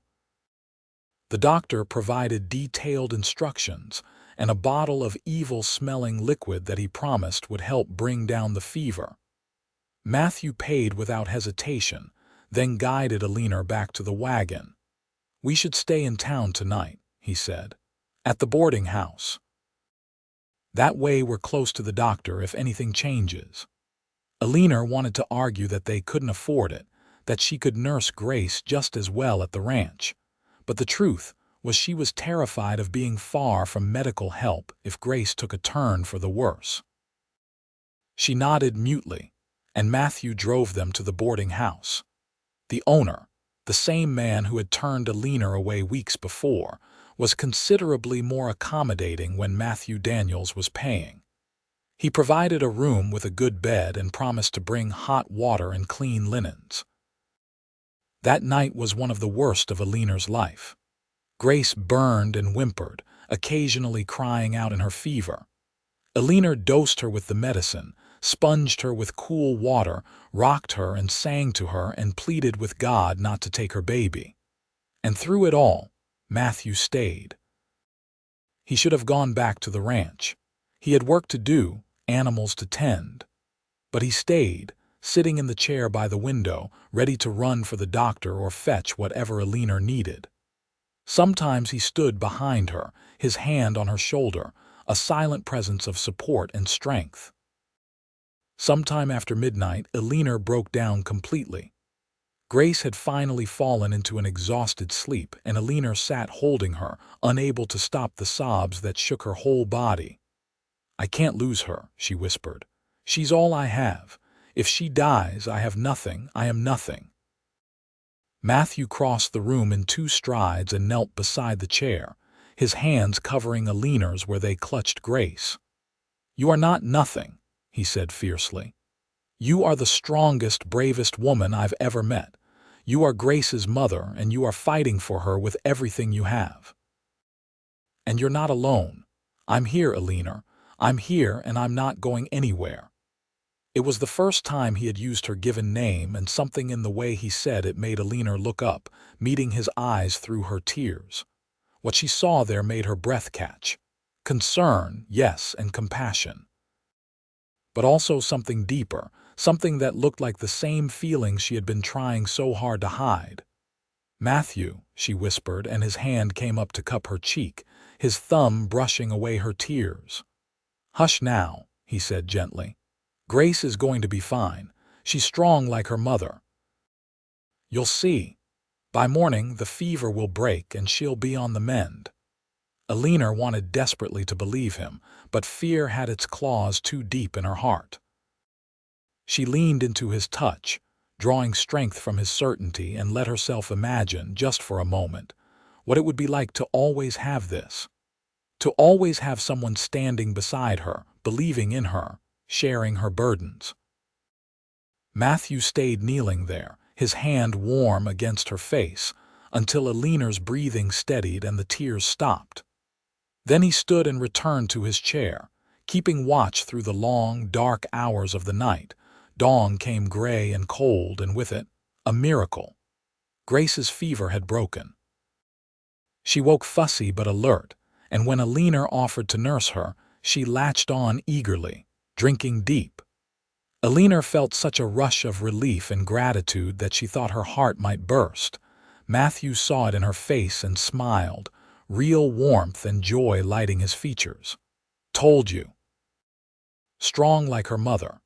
The doctor provided detailed instructions and a bottle of evil-smelling liquid that he promised would help bring down the fever. Matthew paid without hesitation, then guided Eleanor back to the wagon. "We should stay in town tonight," he said. "At the boarding house." That way we're close to the doctor if anything changes. Eleanor wanted to argue that they couldn't afford it, that she could nurse Grace just as well at the ranch. But the truth was she was terrified of being far from medical help if Grace took a turn for the worse. She nodded mutely, and Matthew drove them to the boarding house. The owner, the same man who had turned Eleanor away weeks before, was considerably more accommodating when Matthew Daniels was paying. He provided a room with a good bed and promised to bring hot water and clean linens. That night was one of the worst of Eleanor's life. Grace burned and whimpered, occasionally crying out in her fever. Eleanor dosed her with the medicine, sponged her with cool water, rocked her and sang to her and pleaded with God not to take her baby. And through it all, Matthew stayed. He should have gone back to the ranch. He had work to do, animals to tend. But he stayed, sitting in the chair by the window, ready to run for the doctor or fetch whatever Eleanor needed. Sometimes he stood behind her, his hand on her shoulder, a silent presence of support and strength. Sometime after midnight, Eleanor broke down completely. Grace had finally fallen into an exhausted sleep, and Eleanor sat holding her, unable to stop the sobs that shook her whole body. "I can't lose her," she whispered. "She's all I have. If she dies, I have nothing, I am nothing." Matthew crossed the room in 2 strides and knelt beside the chair, his hands covering Eleanor's where they clutched Grace. "You are not nothing," he said fiercely. "You are the strongest, bravest woman I've ever met. You are Grace's mother, and you are fighting for her with everything you have. And you're not alone. I'm here, Eleanor. I'm here, and I'm not going anywhere." It was the first time he had used her given name, and something in the way he said it made Eleanor look up, meeting his eyes through her tears. What she saw there made her breath catch. Concern, yes, and compassion. But also something deeper, something that looked like the same feelings she had been trying so hard to hide. "Matthew," she whispered, and his hand came up to cup her cheek, his thumb brushing away her tears. "Hush now," he said gently. "Grace is going to be fine. She's strong like her mother. You'll see. By morning the fever will break and she'll be on the mend." Eleanor wanted desperately to believe him, but fear had its claws too deep in her heart. She leaned into his touch, drawing strength from his certainty, and let herself imagine, just for a moment, what it would be like to always have this. To always have someone standing beside her, believing in her, sharing her burdens. Matthew stayed kneeling there, his hand warm against her face, until Eleanor's breathing steadied and the tears stopped. Then he stood and returned to his chair, keeping watch through the long, dark hours of the night. Dawn came gray and cold, and with it, a miracle. Grace's fever had broken. She woke fussy but alert, and when Eleanor offered to nurse her, she latched on eagerly, drinking deep. Eleanor felt such a rush of relief and gratitude that she thought her heart might burst. Matthew saw it in her face and smiled, real warmth and joy lighting his features. "Told you." Strong like her mother.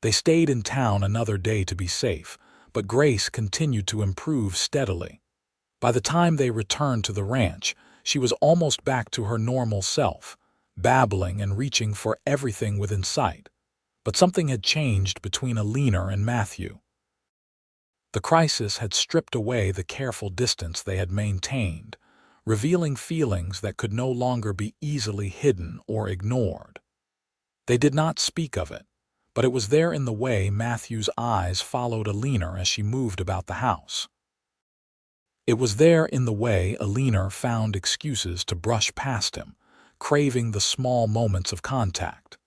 They stayed in town another day to be safe, but Grace continued to improve steadily. By the time they returned to the ranch, she was almost back to her normal self, babbling and reaching for everything within sight. But something had changed between Eleanor and Matthew. The crisis had stripped away the careful distance they had maintained, revealing feelings that could no longer be easily hidden or ignored. They did not speak of it, but it was there in the way Matthew's eyes followed Eleanor as she moved about the house. It was there in the way Eleanor found excuses to brush past him, craving the small moments of contact.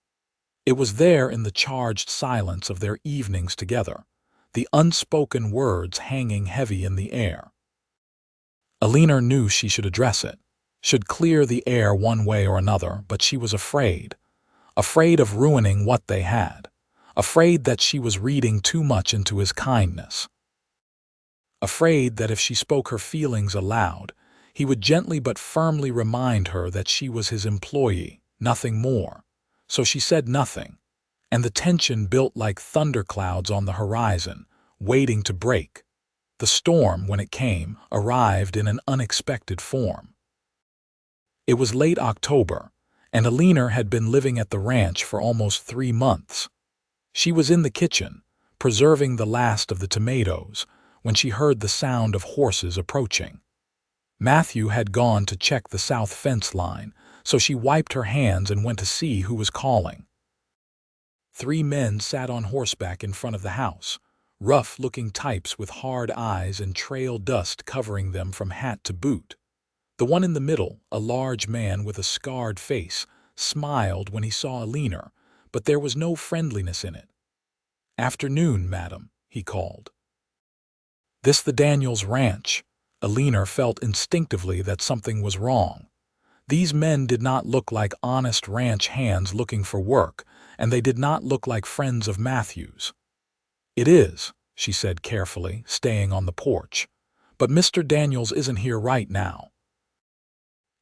It was there in the charged silence of their evenings together, the unspoken words hanging heavy in the air. Eleanor knew she should address it, should clear the air one way or another, but she was afraid. Afraid of ruining what they had. Afraid that she was reading too much into his kindness. Afraid that if she spoke her feelings aloud, he would gently but firmly remind her that she was his employee, nothing more. So she said nothing, and the tension built like thunderclouds on the horizon, waiting to break. The storm, when it came, arrived in an unexpected form. It was late October, and Eleanor had been living at the ranch for almost 3 months. She was in the kitchen, preserving the last of the tomatoes, when she heard the sound of horses approaching. Matthew had gone to check the south fence line, so she wiped her hands and went to see who was calling. 3 men sat on horseback in front of the house, rough-looking types with hard eyes and trail dust covering them from hat to boot. The one in the middle, a large man with a scarred face, smiled when he saw Eleanor, but there was no friendliness in it. "Afternoon, madam," he called. "This the Daniels ranch." Eleanor felt instinctively that something was wrong. These men did not look like honest ranch hands looking for work, and they did not look like friends of Matthew's. "It is," she said carefully, staying on the porch. "But Mr. Daniels isn't here right now."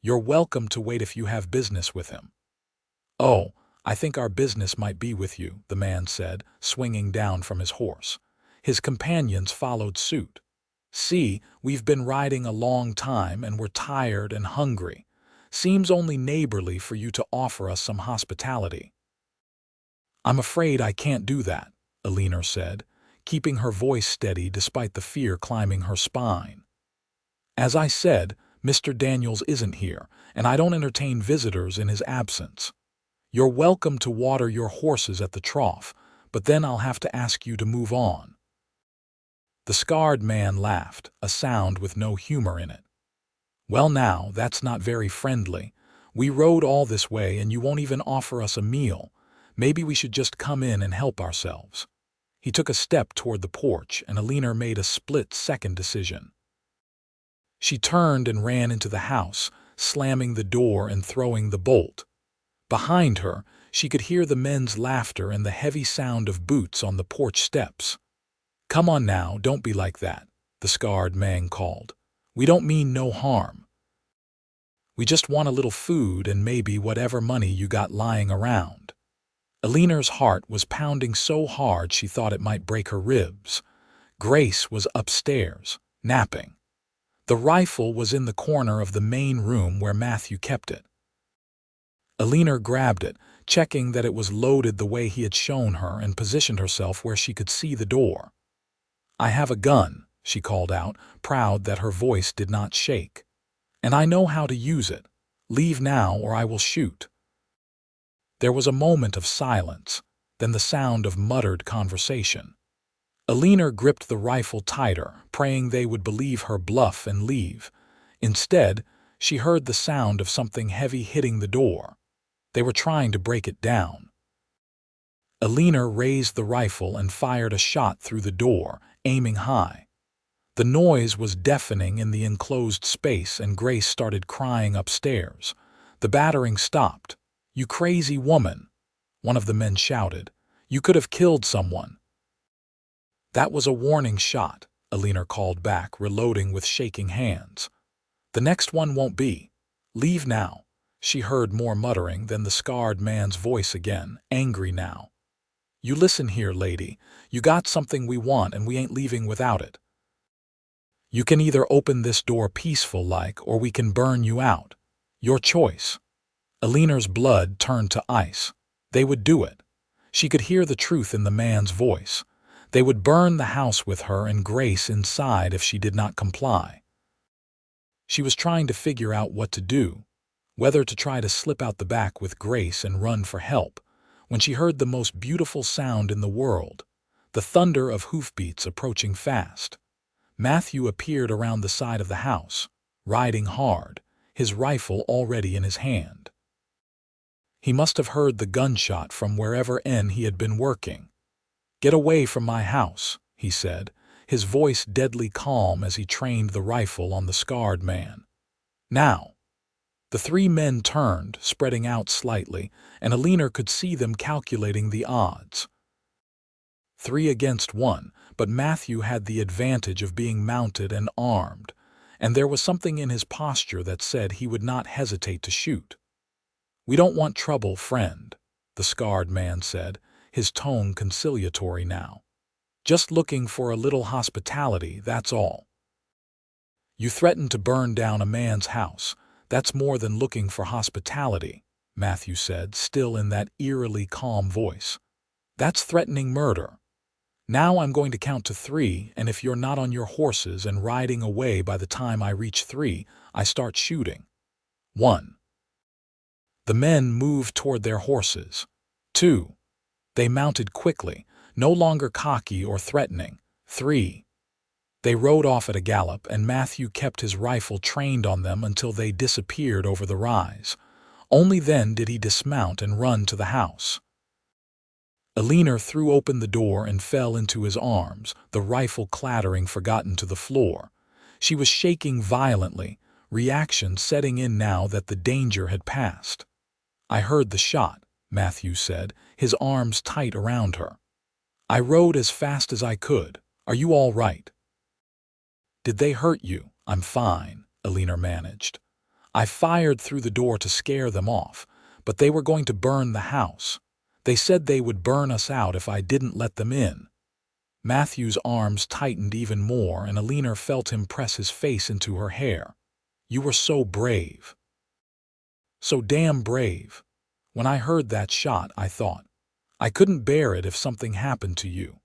"You're welcome to wait if you have business with him." "Oh, I think our business might be with you," the man said, swinging down from his horse. His companions followed suit. "See, we've been riding a long time and we're tired and hungry. Seems only neighborly for you to offer us some hospitality." "I'm afraid I can't do that," Eleanor said, keeping her voice steady despite the fear climbing her spine. "As I said, Mr. Daniels isn't here, and I don't entertain visitors in his absence. You're welcome to water your horses at the trough, but then I'll have to ask you to move on." The scarred man laughed, a sound with no humor in it. "Well now, that's not very friendly. We rode all this way and you won't even offer us a meal. Maybe we should just come in and help ourselves." He took a step toward the porch, and Eleanor made a split-second decision. She turned and ran into the house, slamming the door and throwing the bolt. Behind her, she could hear the men's laughter and the heavy sound of boots on the porch steps. "Come on now, don't be like that," the scarred man called. "We don't mean no harm. We just want a little food and maybe whatever money you got lying around." Eleanor's heart was pounding so hard she thought it might break her ribs. Grace was upstairs, napping. The rifle was in the corner of the main room where Matthew kept it. Eleanor grabbed it, checking that it was loaded the way he had shown her, and positioned herself where she could see the door. "I have a gun," she called out, proud that her voice did not shake. "And I know how to use it. Leave now or I will shoot." There was a moment of silence, then the sound of muttered conversation. Eleanor gripped the rifle tighter, praying they would believe her bluff and leave. Instead, she heard the sound of something heavy hitting the door. They were trying to break it down. Eleanor raised the rifle and fired a shot through the door, aiming high. The noise was deafening in the enclosed space, and Grace started crying upstairs. The battering stopped. "You crazy woman," one of the men shouted. "You could have killed someone." "That was a warning shot," Eleanor called back, reloading with shaking hands. "The next one won't be. Leave now." She heard more muttering, then the scarred man's voice again, angry now. "You listen here, lady. You got something we want and we ain't leaving without it. You can either open this door peaceful-like or we can burn you out. Your choice." Eleanor's blood turned to ice. They would do it. She could hear the truth in the man's voice. They would burn the house with her and Grace inside if she did not comply. She was trying to figure out what to do, whether to try to slip out the back with Grace and run for help, when she heard the most beautiful sound in the world, the thunder of hoofbeats approaching fast. Matthew appeared around the side of the house, riding hard, his rifle already in his hand. He must have heard the gunshot from wherever he had been working. "Get away from my house," he said, his voice deadly calm as he trained the rifle on the scarred man. "Now." The 3 men turned, spreading out slightly, and Eleanor could see them calculating the odds. 3 against 1, but Matthew had the advantage of being mounted and armed, and there was something in his posture that said he would not hesitate to shoot. "We don't want trouble, friend," the scarred man said, his tone conciliatory now. "Just looking for a little hospitality, that's all." "You threatened to burn down a man's house. That's more than looking for hospitality," Matthew said, still in that eerily calm voice. "That's threatening murder. Now I'm going to count to 3, and if you're not on your horses and riding away by the time I reach 3, I start shooting. 1. The men moved toward their horses. 2. They mounted quickly, no longer cocky or threatening. 3. They rode off at a gallop, and Matthew kept his rifle trained on them until they disappeared over the rise. Only then did he dismount and run to the house. Eleanor threw open the door and fell into his arms, the rifle clattering forgotten to the floor. She was shaking violently, reaction setting in now that the danger had passed. "I heard the shot," Matthew said, his arms tight around her. "I rode as fast as I could. Are you all right?" "Did they hurt you?" "I'm fine," Eleanor managed. "I fired through the door to scare them off, but they were going to burn the house. They said they would burn us out if I didn't let them in." Matthew's arms tightened even more, and Eleanor felt him press his face into her hair. "You were so brave. So damn brave. When I heard that shot, I thought, I couldn't bear it if something happened to you."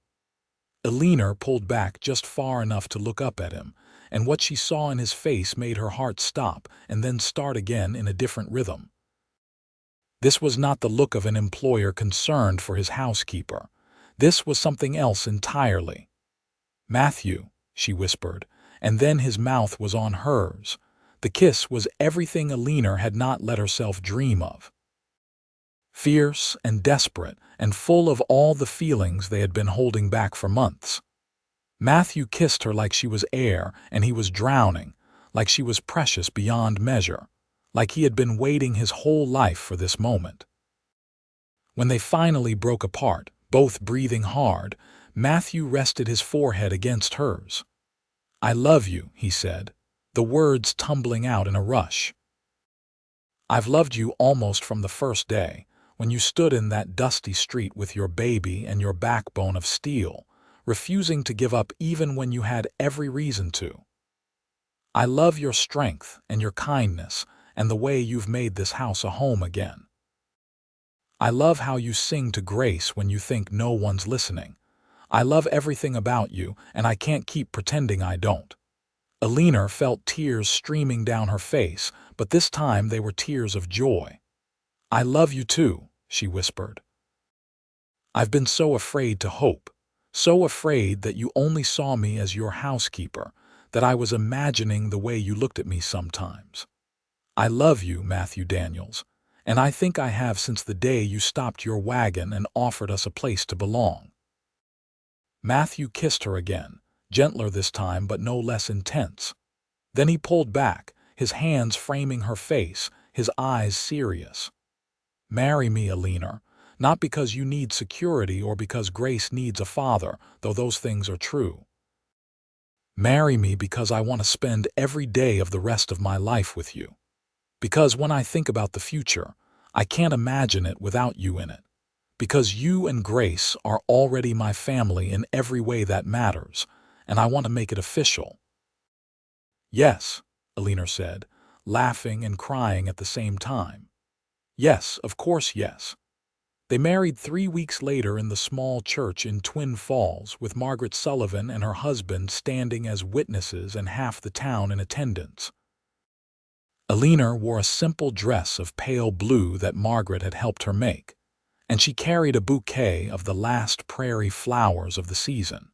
Eleanor pulled back just far enough to look up at him, and what she saw in his face made her heart stop and then start again in a different rhythm. This was not the look of an employer concerned for his housekeeper. This was something else entirely. "Matthew," she whispered, and then his mouth was on hers. The kiss was everything Eleanor had not let herself dream of. Fierce and desperate and full of all the feelings they had been holding back for months. Matthew kissed her like she was air and he was drowning, like she was precious beyond measure, like he had been waiting his whole life for this moment. When they finally broke apart, both breathing hard, Matthew rested his forehead against hers. "I love you," he said, the words tumbling out in a rush. "I've loved you almost from the first day, when you stood in that dusty street with your baby and your backbone of steel, refusing to give up even when you had every reason to. I love your strength and your kindness and the way you've made this house a home again. I love how you sing to Grace when you think no one's listening. I love everything about you, and I can't keep pretending I don't." Eleanor felt tears streaming down her face, but this time they were tears of joy. "I love you too," she whispered. "I've been so afraid to hope, so afraid that you only saw me as your housekeeper, that I was imagining the way you looked at me sometimes. I love you, Matthew Daniels, and I think I have since the day you stopped your wagon and offered us a place to belong." Matthew kissed her again, gentler this time but no less intense. Then he pulled back, his hands framing her face, his eyes serious. "Marry me, Eleanor, not because you need security or because Grace needs a father, though those things are true. Marry me because I want to spend every day of the rest of my life with you. Because when I think about the future, I can't imagine it without you in it. Because you and Grace are already my family in every way that matters, and I want to make it official." "Yes," Eleanor said, laughing and crying at the same time. "Yes, of course, yes." They married 3 weeks later in the small church in Twin Falls, with Margaret Sullivan and her husband standing as witnesses and half the town in attendance. Eleanor wore a simple dress of pale blue that Margaret had helped her make, and she carried a bouquet of the last prairie flowers of the season.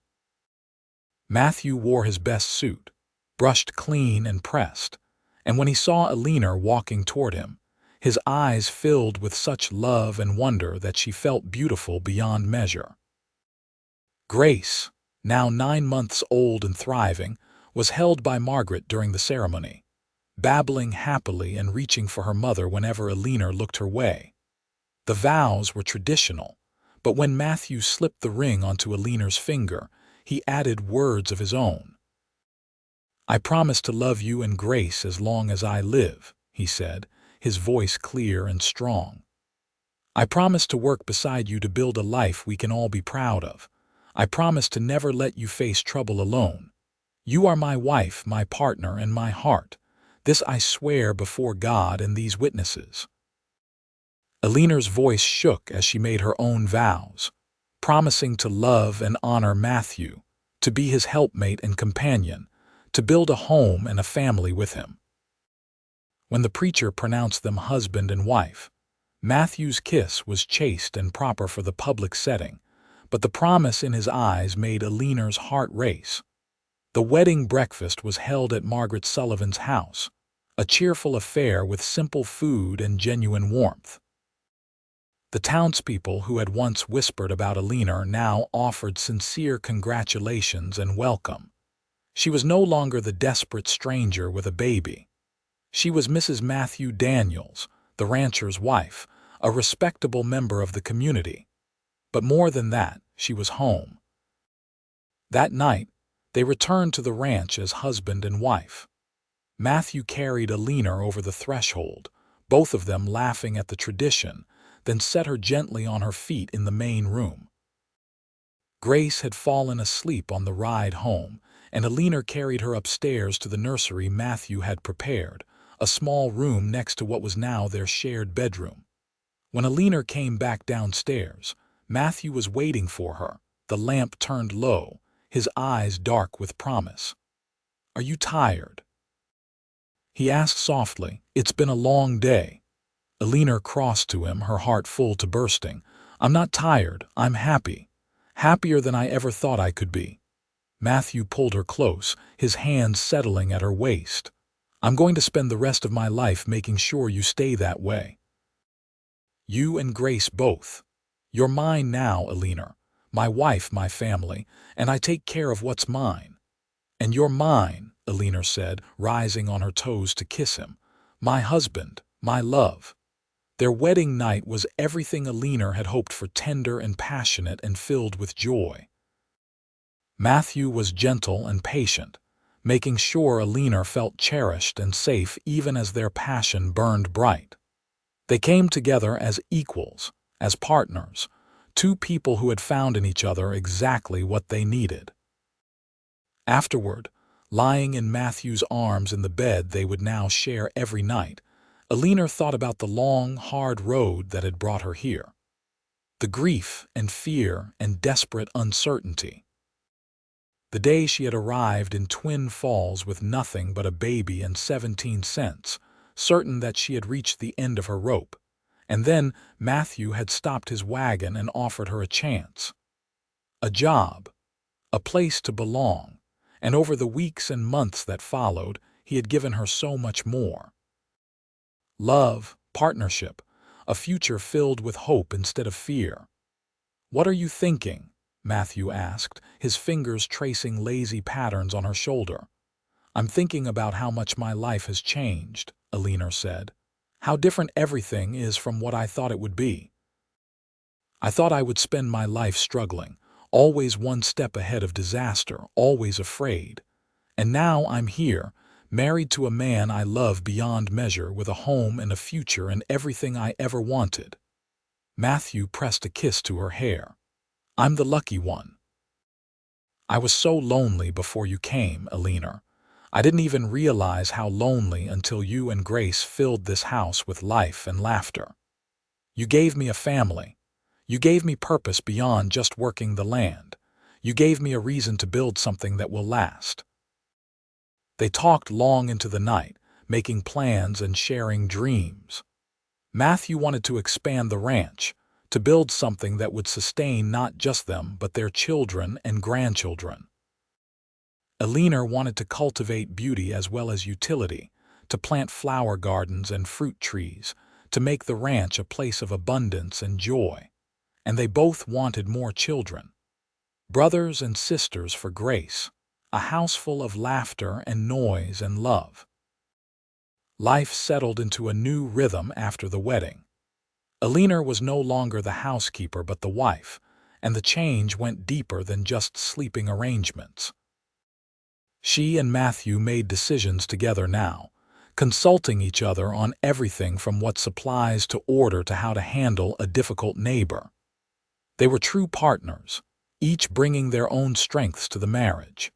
Matthew wore his best suit, brushed clean and pressed, and when he saw Eleanor walking toward him, his eyes filled with such love and wonder that she felt beautiful beyond measure. Grace, now 9 months old and thriving, was held by Margaret during the ceremony, babbling happily and reaching for her mother whenever Eleanor looked her way. The vows were traditional, but when Matthew slipped the ring onto Eleanor's finger, he added words of his own. "I promise to love you and Grace as long as I live," he said, his voice clear and strong. "I promise to work beside you to build a life we can all be proud of. I promise to never let you face trouble alone. You are my wife, my partner, and my heart. This I swear before God and these witnesses." Eleanor's voice shook as she made her own vows, promising to love and honor Matthew, to be his helpmate and companion, to build a home and a family with him. When the preacher pronounced them husband and wife, Matthew's kiss was chaste and proper for the public setting, but the promise in his eyes made Eleanor's heart race. The wedding breakfast was held at Margaret Sullivan's house, a cheerful affair with simple food and genuine warmth. The townspeople who had once whispered about Eleanor now offered sincere congratulations and welcome. She was no longer the desperate stranger with a baby. She was Mrs. Matthew Daniels, the rancher's wife, a respectable member of the community. But more than that, she was home. That night, they returned to the ranch as husband and wife. Matthew carried Eleanor over the threshold, both of them laughing at the tradition, then set her gently on her feet in the main room. Grace had fallen asleep on the ride home, and Eleanor carried her upstairs to the nursery Matthew had prepared, a small room next to what was now their shared bedroom. When Eleanor came back downstairs, Matthew was waiting for her, the lamp turned low, his eyes dark with promise. "Are you tired?" he asked softly. "It's been a long day." Eleanor crossed to him, her heart full to bursting. "I'm not tired, I'm happy. Happier than I ever thought I could be." Matthew pulled her close, his hands settling at her waist. "I'm going to spend the rest of my life making sure you stay that way. You and Grace both. You're mine now, Eleanor. My wife, my family, and I take care of what's mine." "And you're mine," Eleanor said, rising on her toes to kiss him. "My husband, my love." Their wedding night was everything Eleanor had hoped for, tender and passionate and filled with joy. Matthew was gentle and patient, making sure Eleanor felt cherished and safe even as their passion burned bright. They came together as equals, as partners, two people who had found in each other exactly what they needed. Afterward, lying in Matthew's arms in the bed they would now share every night, Eleanor thought about the long, hard road that had brought her here. The grief and fear and desperate uncertainty. The day she had arrived in Twin Falls with nothing but a baby and 17 cents, certain that she had reached the end of her rope. And then Matthew had stopped his wagon and offered her a chance. A job, a place to belong, and over the weeks and months that followed, he had given her so much more. Love, partnership, a future filled with hope instead of fear. "What are you thinking?" Matthew asked, his fingers tracing lazy patterns on her shoulder. "I'm thinking about how much my life has changed," Eleanor said. "How different everything is from what I thought it would be. I thought I would spend my life struggling, always one step ahead of disaster, always afraid. And now I'm here, married to a man I love beyond measure, with a home and a future and everything I ever wanted." Matthew pressed a kiss to her hair. "I'm the lucky one." "I was so lonely before you came, Eleanor. I didn't even realize how lonely until you and Grace filled this house with life and laughter. You gave me a family. You gave me purpose beyond just working the land. You gave me a reason to build something that will last." They talked long into the night, making plans and sharing dreams. Matthew wanted to expand the ranch, to build something that would sustain not just them but their children and grandchildren. Eleanor wanted to cultivate beauty as well as utility, to plant flower gardens and fruit trees, to make the ranch a place of abundance and joy. And they both wanted more children. Brothers and sisters for Grace, a house full of laughter and noise and love. Life settled into a new rhythm after the wedding. Eleanor was no longer the housekeeper but the wife, and the change went deeper than just sleeping arrangements. She and Matthew made decisions together now, consulting each other on everything from what supplies to order to how to handle a difficult neighbor. They were true partners, each bringing their own strengths to the marriage.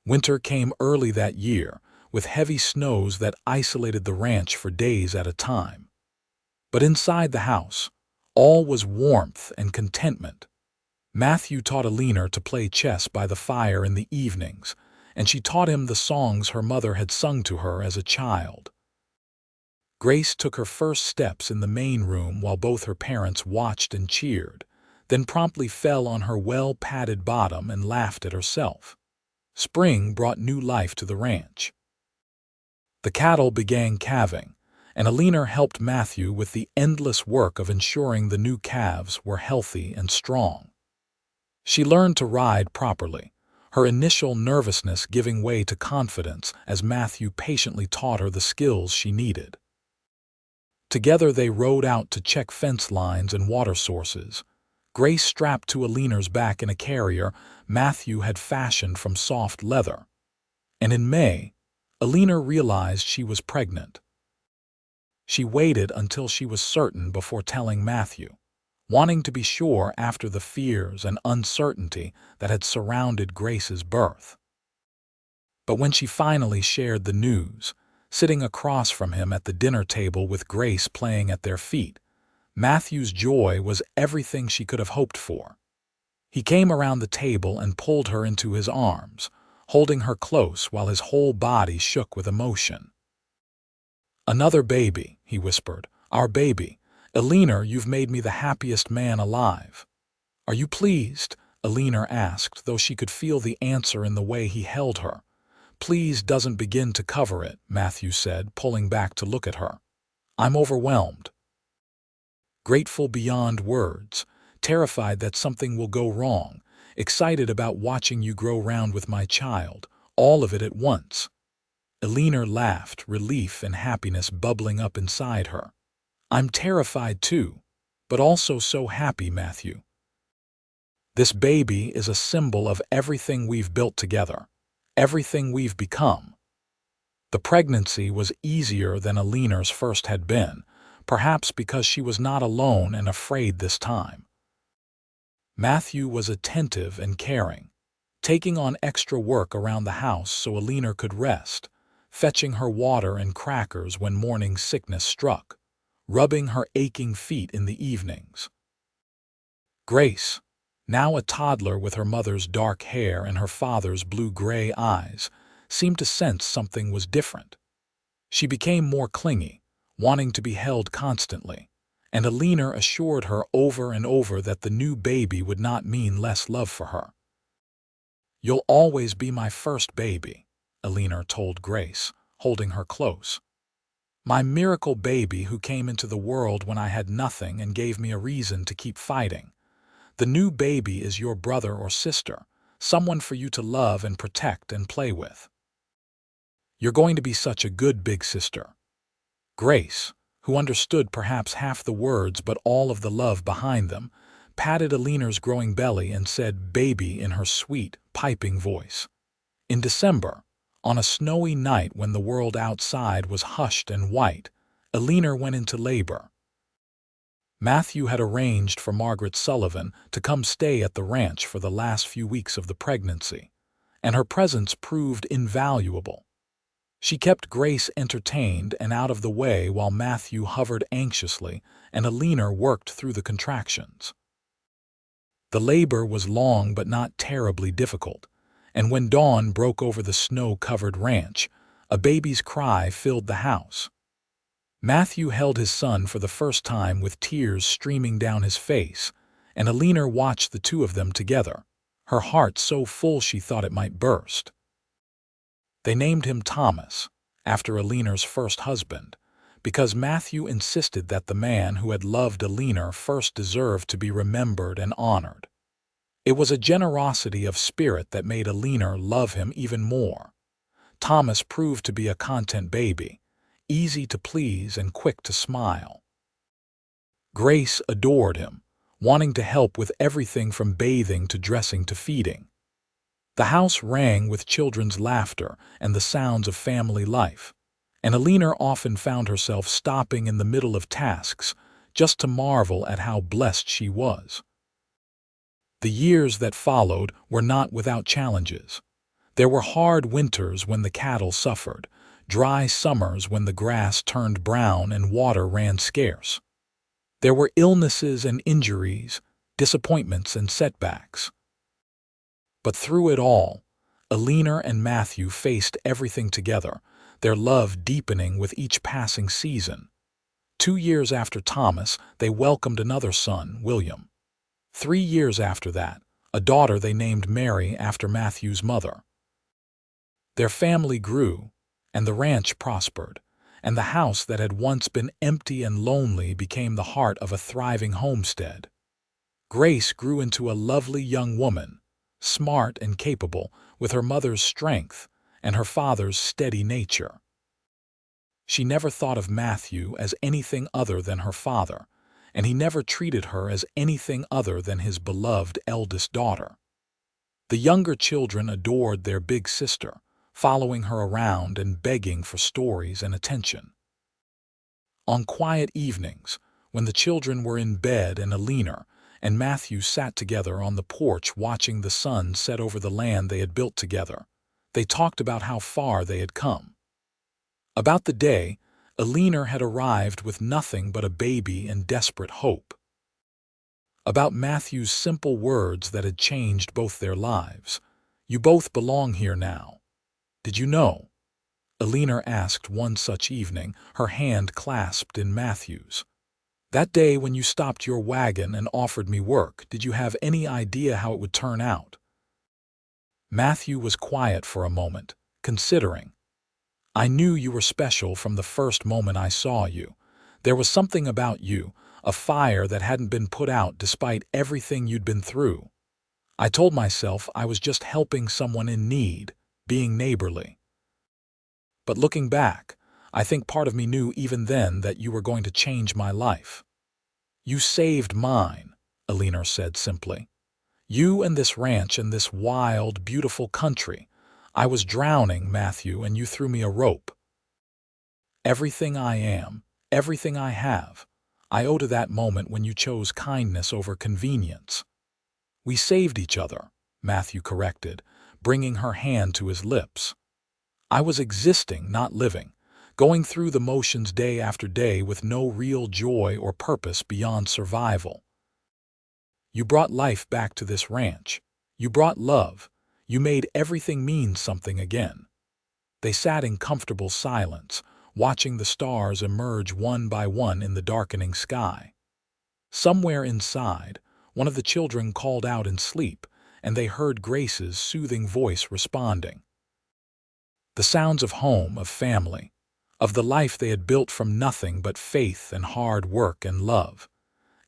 Winter came early that year, with heavy snows that isolated the ranch for days at a time. But inside the house, all was warmth and contentment. Matthew taught Eleanor to play chess by the fire in the evenings, and she taught him the songs her mother had sung to her as a child. Grace took her first steps in the main room while both her parents watched and cheered, then promptly fell on her well-padded bottom and laughed at herself. Spring brought new life to the ranch. The cattle began calving, and Eleanor helped Matthew with the endless work of ensuring the new calves were healthy and strong. She learned to ride properly, her initial nervousness giving way to confidence as Matthew patiently taught her the skills she needed. Together they rode out to check fence lines and water sources. Grace strapped to Eleanor's back in a carrier Matthew had fashioned from soft leather. And in May, Eleanor realized she was pregnant. She waited until she was certain before telling Matthew, wanting to be sure after the fears and uncertainty that had surrounded Grace's birth. But when she finally shared the news, sitting across from him at the dinner table with Grace playing at their feet, Matthew's joy was everything she could have hoped for. He came around the table and pulled her into his arms, holding her close while his whole body shook with emotion. "Another baby," he whispered. "Our baby. Eleanor, you've made me the happiest man alive." "Are you pleased?" Eleanor asked, though she could feel the answer in the way he held her. "Please doesn't begin to cover it," Matthew said, pulling back to look at her. "I'm overwhelmed. Grateful beyond words, terrified that something will go wrong, excited about watching you grow round with my child, all of it at once." Eleanor laughed, relief and happiness bubbling up inside her. "I'm terrified too, but also so happy, Matthew. This baby is a symbol of everything we've built together, everything we've become." The pregnancy was easier than Eleanor's first had been, perhaps because she was not alone and afraid this time. Matthew was attentive and caring, taking on extra work around the house so Eleanor could rest, fetching her water and crackers when morning sickness struck, rubbing her aching feet in the evenings. Grace, now a toddler with her mother's dark hair and her father's blue-gray eyes, seemed to sense something was different. She became more clingy, wanting to be held constantly, and Eleanor assured her over and over that the new baby would not mean less love for her. "You'll always be my first baby," Eleanor told Grace, holding her close. "My miracle baby who came into the world when I had nothing and gave me a reason to keep fighting. The new baby is your brother or sister, someone for you to love and protect and play with. You're going to be such a good big sister." Grace, who understood perhaps half the words but all of the love behind them, patted Eleanor's growing belly and said "baby" in her sweet, piping voice. In December, on a snowy night when the world outside was hushed and white, Eleanor went into labor. Matthew had arranged for Margaret Sullivan to come stay at the ranch for the last few weeks of the pregnancy, and her presence proved invaluable. She kept Grace entertained and out of the way while Matthew hovered anxiously and Eleanor worked through the contractions. The labor was long but not terribly difficult, and when dawn broke over the snow-covered ranch, a baby's cry filled the house. Matthew held his son for the first time with tears streaming down his face, and Eleanor watched the two of them together, her heart so full she thought it might burst. They named him Thomas, after Eleanor's first husband, because Matthew insisted that the man who had loved Eleanor first deserved to be remembered and honored. It was a generosity of spirit that made Eleanor love him even more. Thomas proved to be a content baby, easy to please and quick to smile. Grace adored him, wanting to help with everything from bathing to dressing to feeding. The house rang with children's laughter and the sounds of family life, and Eleanor often found herself stopping in the middle of tasks just to marvel at how blessed she was. The years that followed were not without challenges. There were hard winters when the cattle suffered, dry summers when the grass turned brown and water ran scarce. There were illnesses and injuries, disappointments and setbacks. But through it all, Eleanor and Matthew faced everything together, their love deepening with each passing season. 2 years after Thomas, they welcomed another son, William. 3 years after that, a daughter they named Mary after Matthew's mother. Their family grew, and the ranch prospered, and the house that had once been empty and lonely became the heart of a thriving homestead. Grace grew into a lovely young woman, smart and capable, with her mother's strength and her father's steady nature. She never thought of Matthew as anything other than her father, and he never treated her as anything other than his beloved eldest daughter. The younger children adored their big sister, following her around and begging for stories and attention. On quiet evenings, when the children were in bed and Eleanor and Matthew sat together on the porch watching the sun set over the land they had built together, they talked about how far they had come. About the day Eleanor had arrived with nothing but a baby and desperate hope. About Matthew's simple words that had changed both their lives. "You both belong here now. Did you know?" Eleanor asked one such evening, her hand clasped in Matthew's. "That day when you stopped your wagon and offered me work, did you have any idea how it would turn out?" Matthew was quiet for a moment, considering. "I knew you were special from the first moment I saw you. There was something about you, a fire that hadn't been put out despite everything you'd been through. I told myself I was just helping someone in need, being neighborly. But looking back, I think part of me knew even then that you were going to change my life." "You saved mine," Eleanor said simply. "You and this ranch and this wild, beautiful country. I was drowning, Matthew, and you threw me a rope. Everything I am, everything I have, I owe to that moment when you chose kindness over convenience." "We saved each other," Matthew corrected, bringing her hand to his lips. "I was existing, not living, going through the motions day after day with no real joy or purpose beyond survival. You brought life back to this ranch. You brought love. You made everything mean something again." They sat in comfortable silence, watching the stars emerge one by one in the darkening sky. Somewhere inside, one of the children called out in sleep, and they heard Grace's soothing voice responding. The sounds of home, of family, of the life they had built from nothing but faith and hard work and love.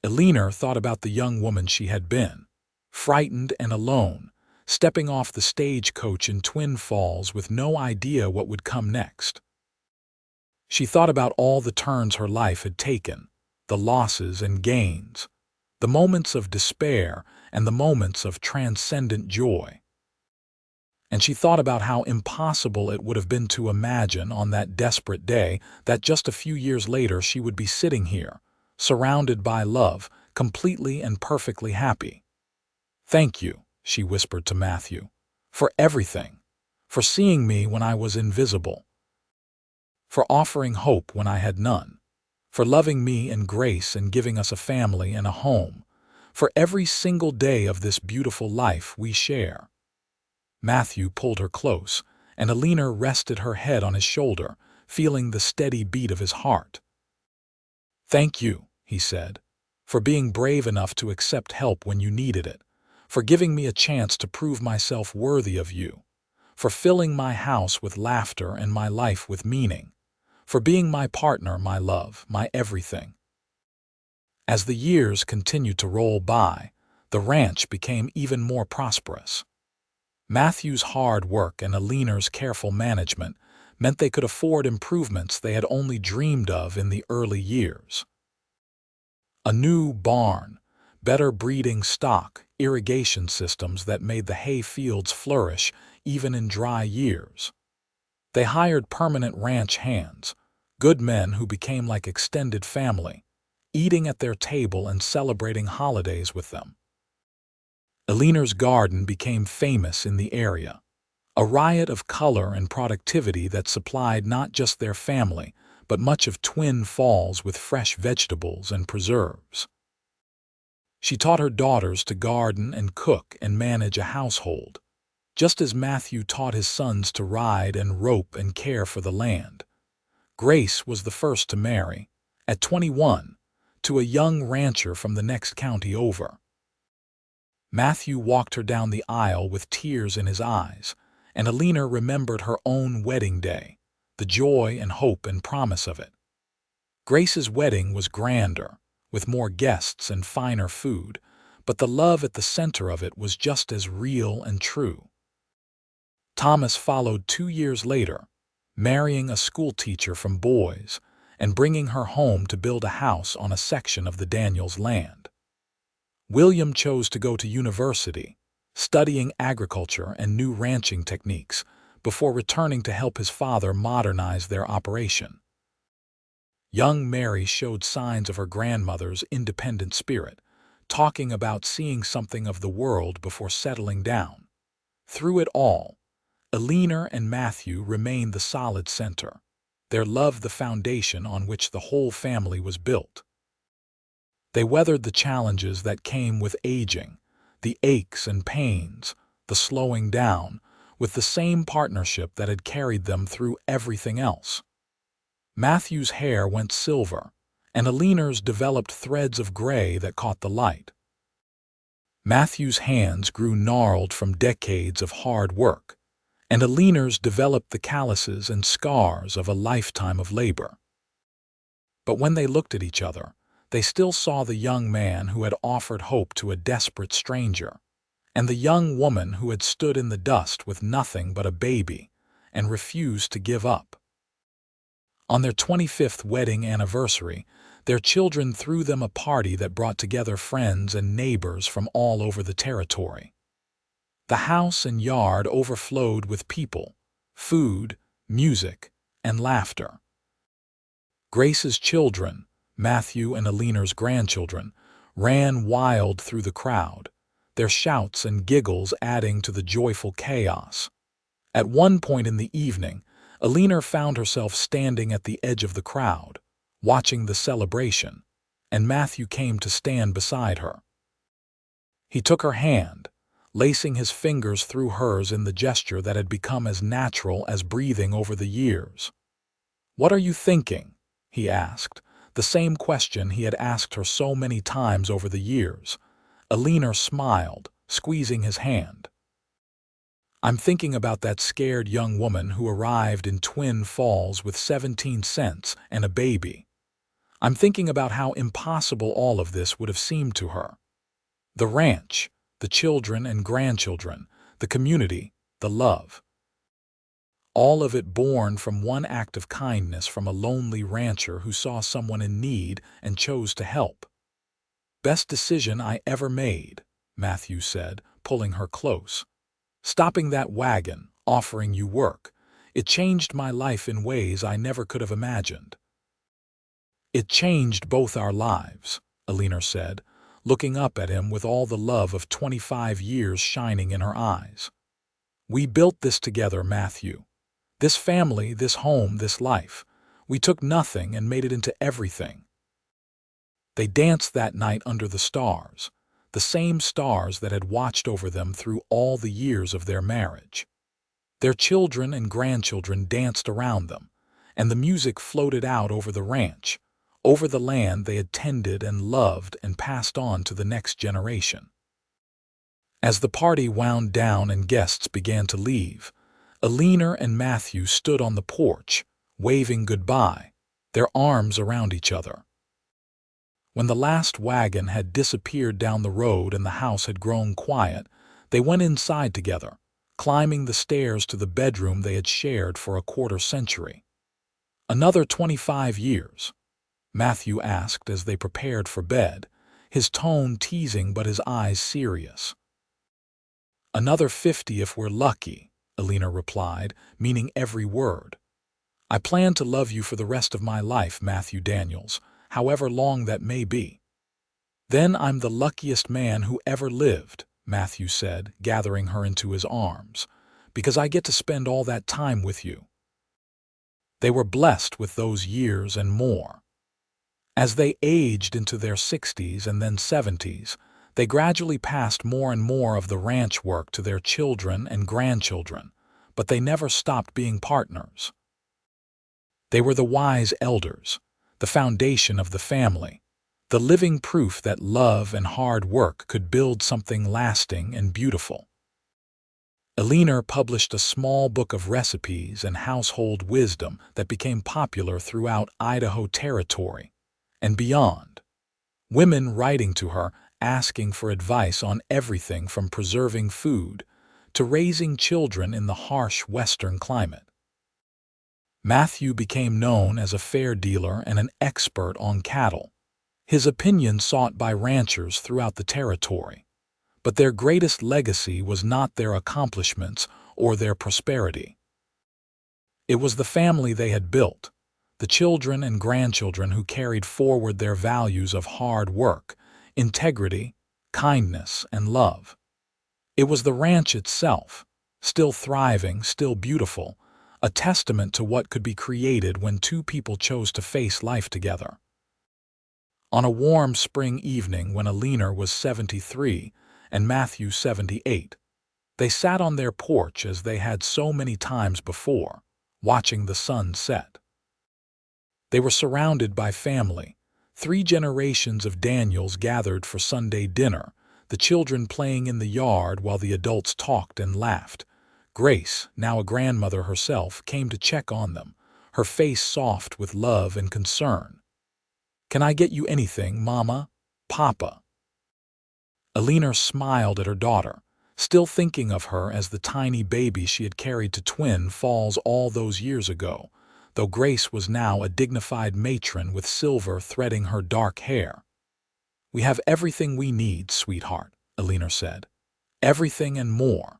Eleanor thought about the young woman she had been, frightened and alone, stepping off the stagecoach in Twin Falls with no idea what would come next. She thought about all the turns her life had taken, the losses and gains, the moments of despair and the moments of transcendent joy. And she thought about how impossible it would have been to imagine on that desperate day that just a few years later she would be sitting here, surrounded by love, completely and perfectly happy. "Thank you," she whispered to Matthew, "for everything, for seeing me when I was invisible, for offering hope when I had none, for loving me in grace and giving us a family and a home, for every single day of this beautiful life we share." Matthew pulled her close, and Eleanor rested her head on his shoulder, feeling the steady beat of his heart. "Thank you," he said, "for being brave enough to accept help when you needed it, for giving me a chance to prove myself worthy of you, for filling my house with laughter and my life with meaning, for being my partner, my love, my everything." As the years continued to roll by, the ranch became even more prosperous. Matthew's hard work and Eleanor's careful management meant they could afford improvements they had only dreamed of in the early years. A new barn, better breeding stock, irrigation systems that made the hay fields flourish even in dry years. They hired permanent ranch hands, good men who became like extended family, eating at their table and celebrating holidays with them. Eleanor's garden became famous in the area, a riot of color and productivity that supplied not just their family, but much of Twin Falls with fresh vegetables and preserves. She taught her daughters to garden and cook and manage a household, just as Matthew taught his sons to ride and rope and care for the land. Grace was the first to marry, at 21, to a young rancher from the next county over. Matthew walked her down the aisle with tears in his eyes, and Eleanor remembered her own wedding day, the joy and hope and promise of it. Grace's wedding was grander, with more guests and finer food, but the love at the center of it was just as real and true. Thomas followed 2 years later, marrying a schoolteacher from Boise and bringing her home to build a house on a section of the Daniels' land. William chose to go to university, studying agriculture and new ranching techniques, before returning to help his father modernize their operation. Young Mary showed signs of her grandmother's independent spirit, talking about seeing something of the world before settling down. Through it all, Eleanor and Matthew remained the solid center, their love the foundation on which the whole family was built. They weathered the challenges that came with aging, the aches and pains, the slowing down, with the same partnership that had carried them through everything else. Matthew's hair went silver, and Eleanor's developed threads of gray that caught the light. Matthew's hands grew gnarled from decades of hard work, and Eleanor's developed the calluses and scars of a lifetime of labor. But when they looked at each other, they still saw the young man who had offered hope to a desperate stranger, and the young woman who had stood in the dust with nothing but a baby and refused to give up. On their 25th wedding anniversary, their children threw them a party that brought together friends and neighbors from all over the territory. The house and yard overflowed with people, food, music, and laughter. Grace's children, Matthew and Eleanor's grandchildren, ran wild through the crowd, their shouts and giggles adding to the joyful chaos. At one point in the evening, Eleanor found herself standing at the edge of the crowd, watching the celebration, and Matthew came to stand beside her. He took her hand, lacing his fingers through hers in the gesture that had become as natural as breathing over the years. "What are you thinking?" he asked, the same question he had asked her so many times over the years. Eleanor smiled, squeezing his hand. "I'm thinking about that scared young woman who arrived in Twin Falls with 17 cents and a baby. I'm thinking about how impossible all of this would have seemed to her. The ranch, the children and grandchildren, the community, the love. All of it born from one act of kindness from a lonely rancher who saw someone in need and chose to help. Best decision I ever made," Matthew said, pulling her close. "Stopping that wagon, offering you work. It changed my life in ways I never could have imagined." "It changed both our lives," Eleanor said, looking up at him with all the love of 25 years shining in her eyes. "We built this together, Matthew. This family, this home, this life. We took nothing and made it into everything." They danced that night under the stars, the same stars that had watched over them through all the years of their marriage. Their children and grandchildren danced around them, and the music floated out over the ranch, over the land they had tended and loved and passed on to the next generation. As the party wound down and guests began to leave, Eleanor and Matthew stood on the porch, waving goodbye, their arms around each other. When the last wagon had disappeared down the road and the house had grown quiet, they went inside together, climbing the stairs to the bedroom they had shared for a quarter century. "Another 25 years?" Matthew asked as they prepared for bed, his tone teasing but his eyes serious. "Another 50 if we're lucky," Eleanor replied, meaning every word. I plan to love you for the rest of my life, Matthew Daniels, however long that may be. Then I'm the luckiest man who ever lived, Matthew said, gathering her into his arms, because I get to spend all that time with you. They were blessed with those years and more. As they aged into their 60s and then 70s, they gradually passed more and more of the ranch work to their children and grandchildren, but they never stopped being partners. They were the wise elders, the foundation of the family, the living proof that love and hard work could build something lasting and beautiful. Eleanor published a small book of recipes and household wisdom that became popular throughout Idaho Territory and beyond. Women writing to her asking for advice on everything from preserving food to raising children in the harsh Western climate. Matthew became known as a fair dealer and an expert on cattle, his opinion sought by ranchers throughout the territory. But their greatest legacy was not their accomplishments or their prosperity. It was the family they had built, the children and grandchildren who carried forward their values of hard work, integrity, kindness, and love. It was the ranch itself, still thriving, still beautiful, a testament to what could be created when two people chose to face life together. On a warm spring evening when Eleanor was 73 and Matthew 78, they sat on their porch as they had so many times before, watching the sun set. They were surrounded by family, 3 generations of Daniels gathered for Sunday dinner, the children playing in the yard while the adults talked and laughed. Grace, now a grandmother herself, came to check on them, her face soft with love and concern. "Can I get you anything, Mama? Papa?" Eleanor smiled at her daughter, still thinking of her as the tiny baby she had carried to Twin Falls all those years ago, though Grace was now a dignified matron with silver threading her dark hair. "We have everything we need, sweetheart," Eleanor said. "Everything and more."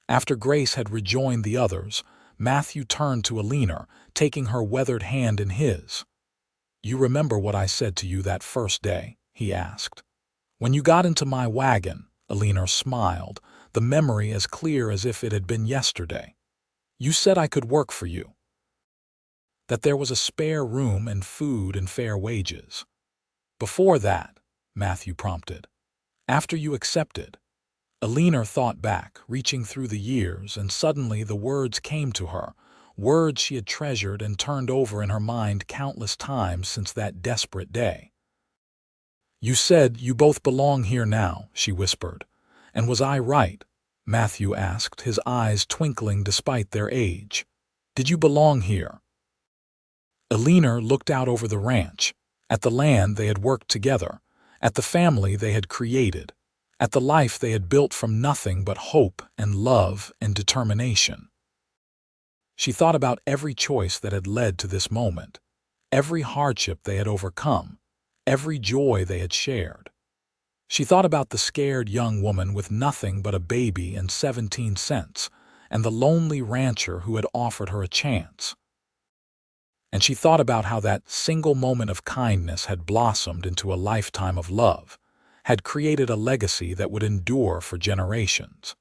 After Grace had rejoined the others, Matthew turned to Eleanor, taking her weathered hand in his. "You remember what I said to you that first day?" he asked. "When you got into my wagon," Eleanor smiled, the memory as clear as if it had been yesterday. "You said I could work for you. That there was a spare room and food and fair wages." "Before that," Matthew prompted. "After you accepted." Eleanor thought back, reaching through the years, and suddenly the words came to her, words she had treasured and turned over in her mind countless times since that desperate day. "You said you both belong here now," she whispered. "And was I right?" Matthew asked, his eyes twinkling despite their age. "Did you belong here?" Eleanor looked out over the ranch, at the land they had worked together, at the family they had created, at the life they had built from nothing but hope and love and determination. She thought about every choice that had led to this moment, every hardship they had overcome, every joy they had shared. She thought about the scared young woman with nothing but a baby and 17 cents, and the lonely rancher who had offered her a chance. And she thought about how that single moment of kindness had blossomed into a lifetime of love, had created a legacy that would endure for generations,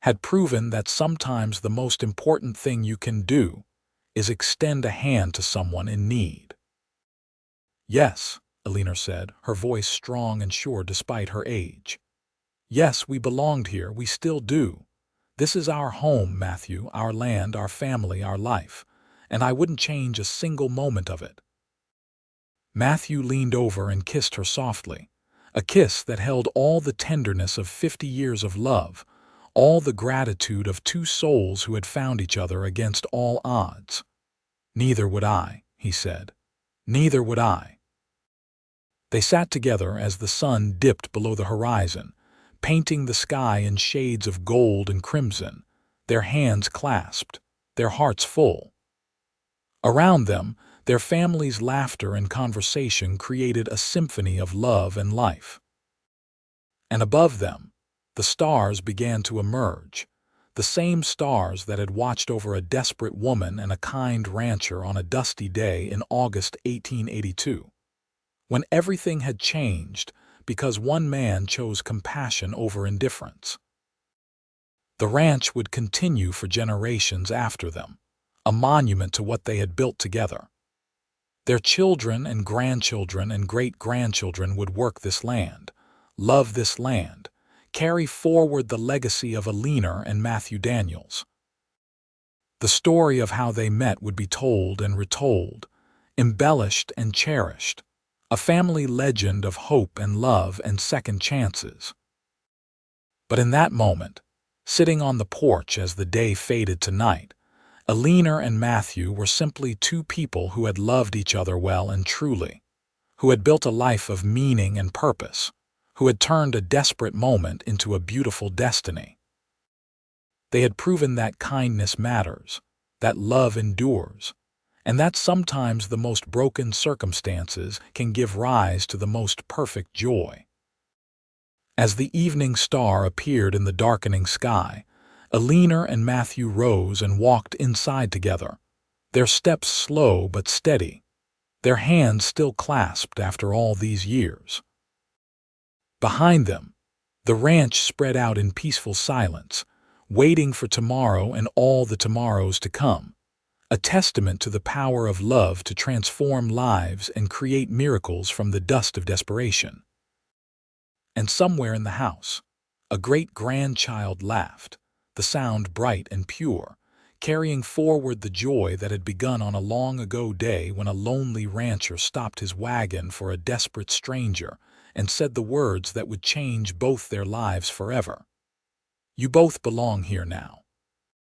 had proven that sometimes the most important thing you can do is extend a hand to someone in need. "Yes," Eleanor said, her voice strong and sure despite her age. "Yes, we belonged here, we still do. This is our home, Matthew, our land, our family, our life, and I wouldn't change a single moment of it." Matthew leaned over and kissed her softly, a kiss that held all the tenderness of 50 years of love, all the gratitude of 2 souls who had found each other against all odds. "Neither would I," he said. "Neither would I." They sat together as the sun dipped below the horizon, painting the sky in shades of gold and crimson, their hands clasped, their hearts full. Around them, their family's laughter and conversation created a symphony of love and life. And above them, the stars began to emerge, the same stars that had watched over a desperate woman and a kind rancher on a dusty day in August 1882, when everything had changed because one man chose compassion over indifference. The ranch would continue for generations after them, a monument to what they had built together. Their children and grandchildren and great-grandchildren would work this land, love this land, carry forward the legacy of Eleanor and Matthew Daniels. The story of how they met would be told and retold, embellished and cherished, a family legend of hope and love and second chances. But in that moment, sitting on the porch as the day faded to night, Eleanor and Matthew were simply two people who had loved each other well and truly, who had built a life of meaning and purpose, who had turned a desperate moment into a beautiful destiny. They had proven that kindness matters, that love endures, and that sometimes the most broken circumstances can give rise to the most perfect joy. As the evening star appeared in the darkening sky, Eleanor and Matthew rose and walked inside together, their steps slow but steady, their hands still clasped after all these years. Behind them, the ranch spread out in peaceful silence, waiting for tomorrow and all the tomorrows to come, a testament to the power of love to transform lives and create miracles from the dust of desperation. And somewhere in the house, a great-grandchild laughed, the sound bright and pure, carrying forward the joy that had begun on a long-ago day when a lonely rancher stopped his wagon for a desperate stranger and said the words that would change both their lives forever. "You both belong here now.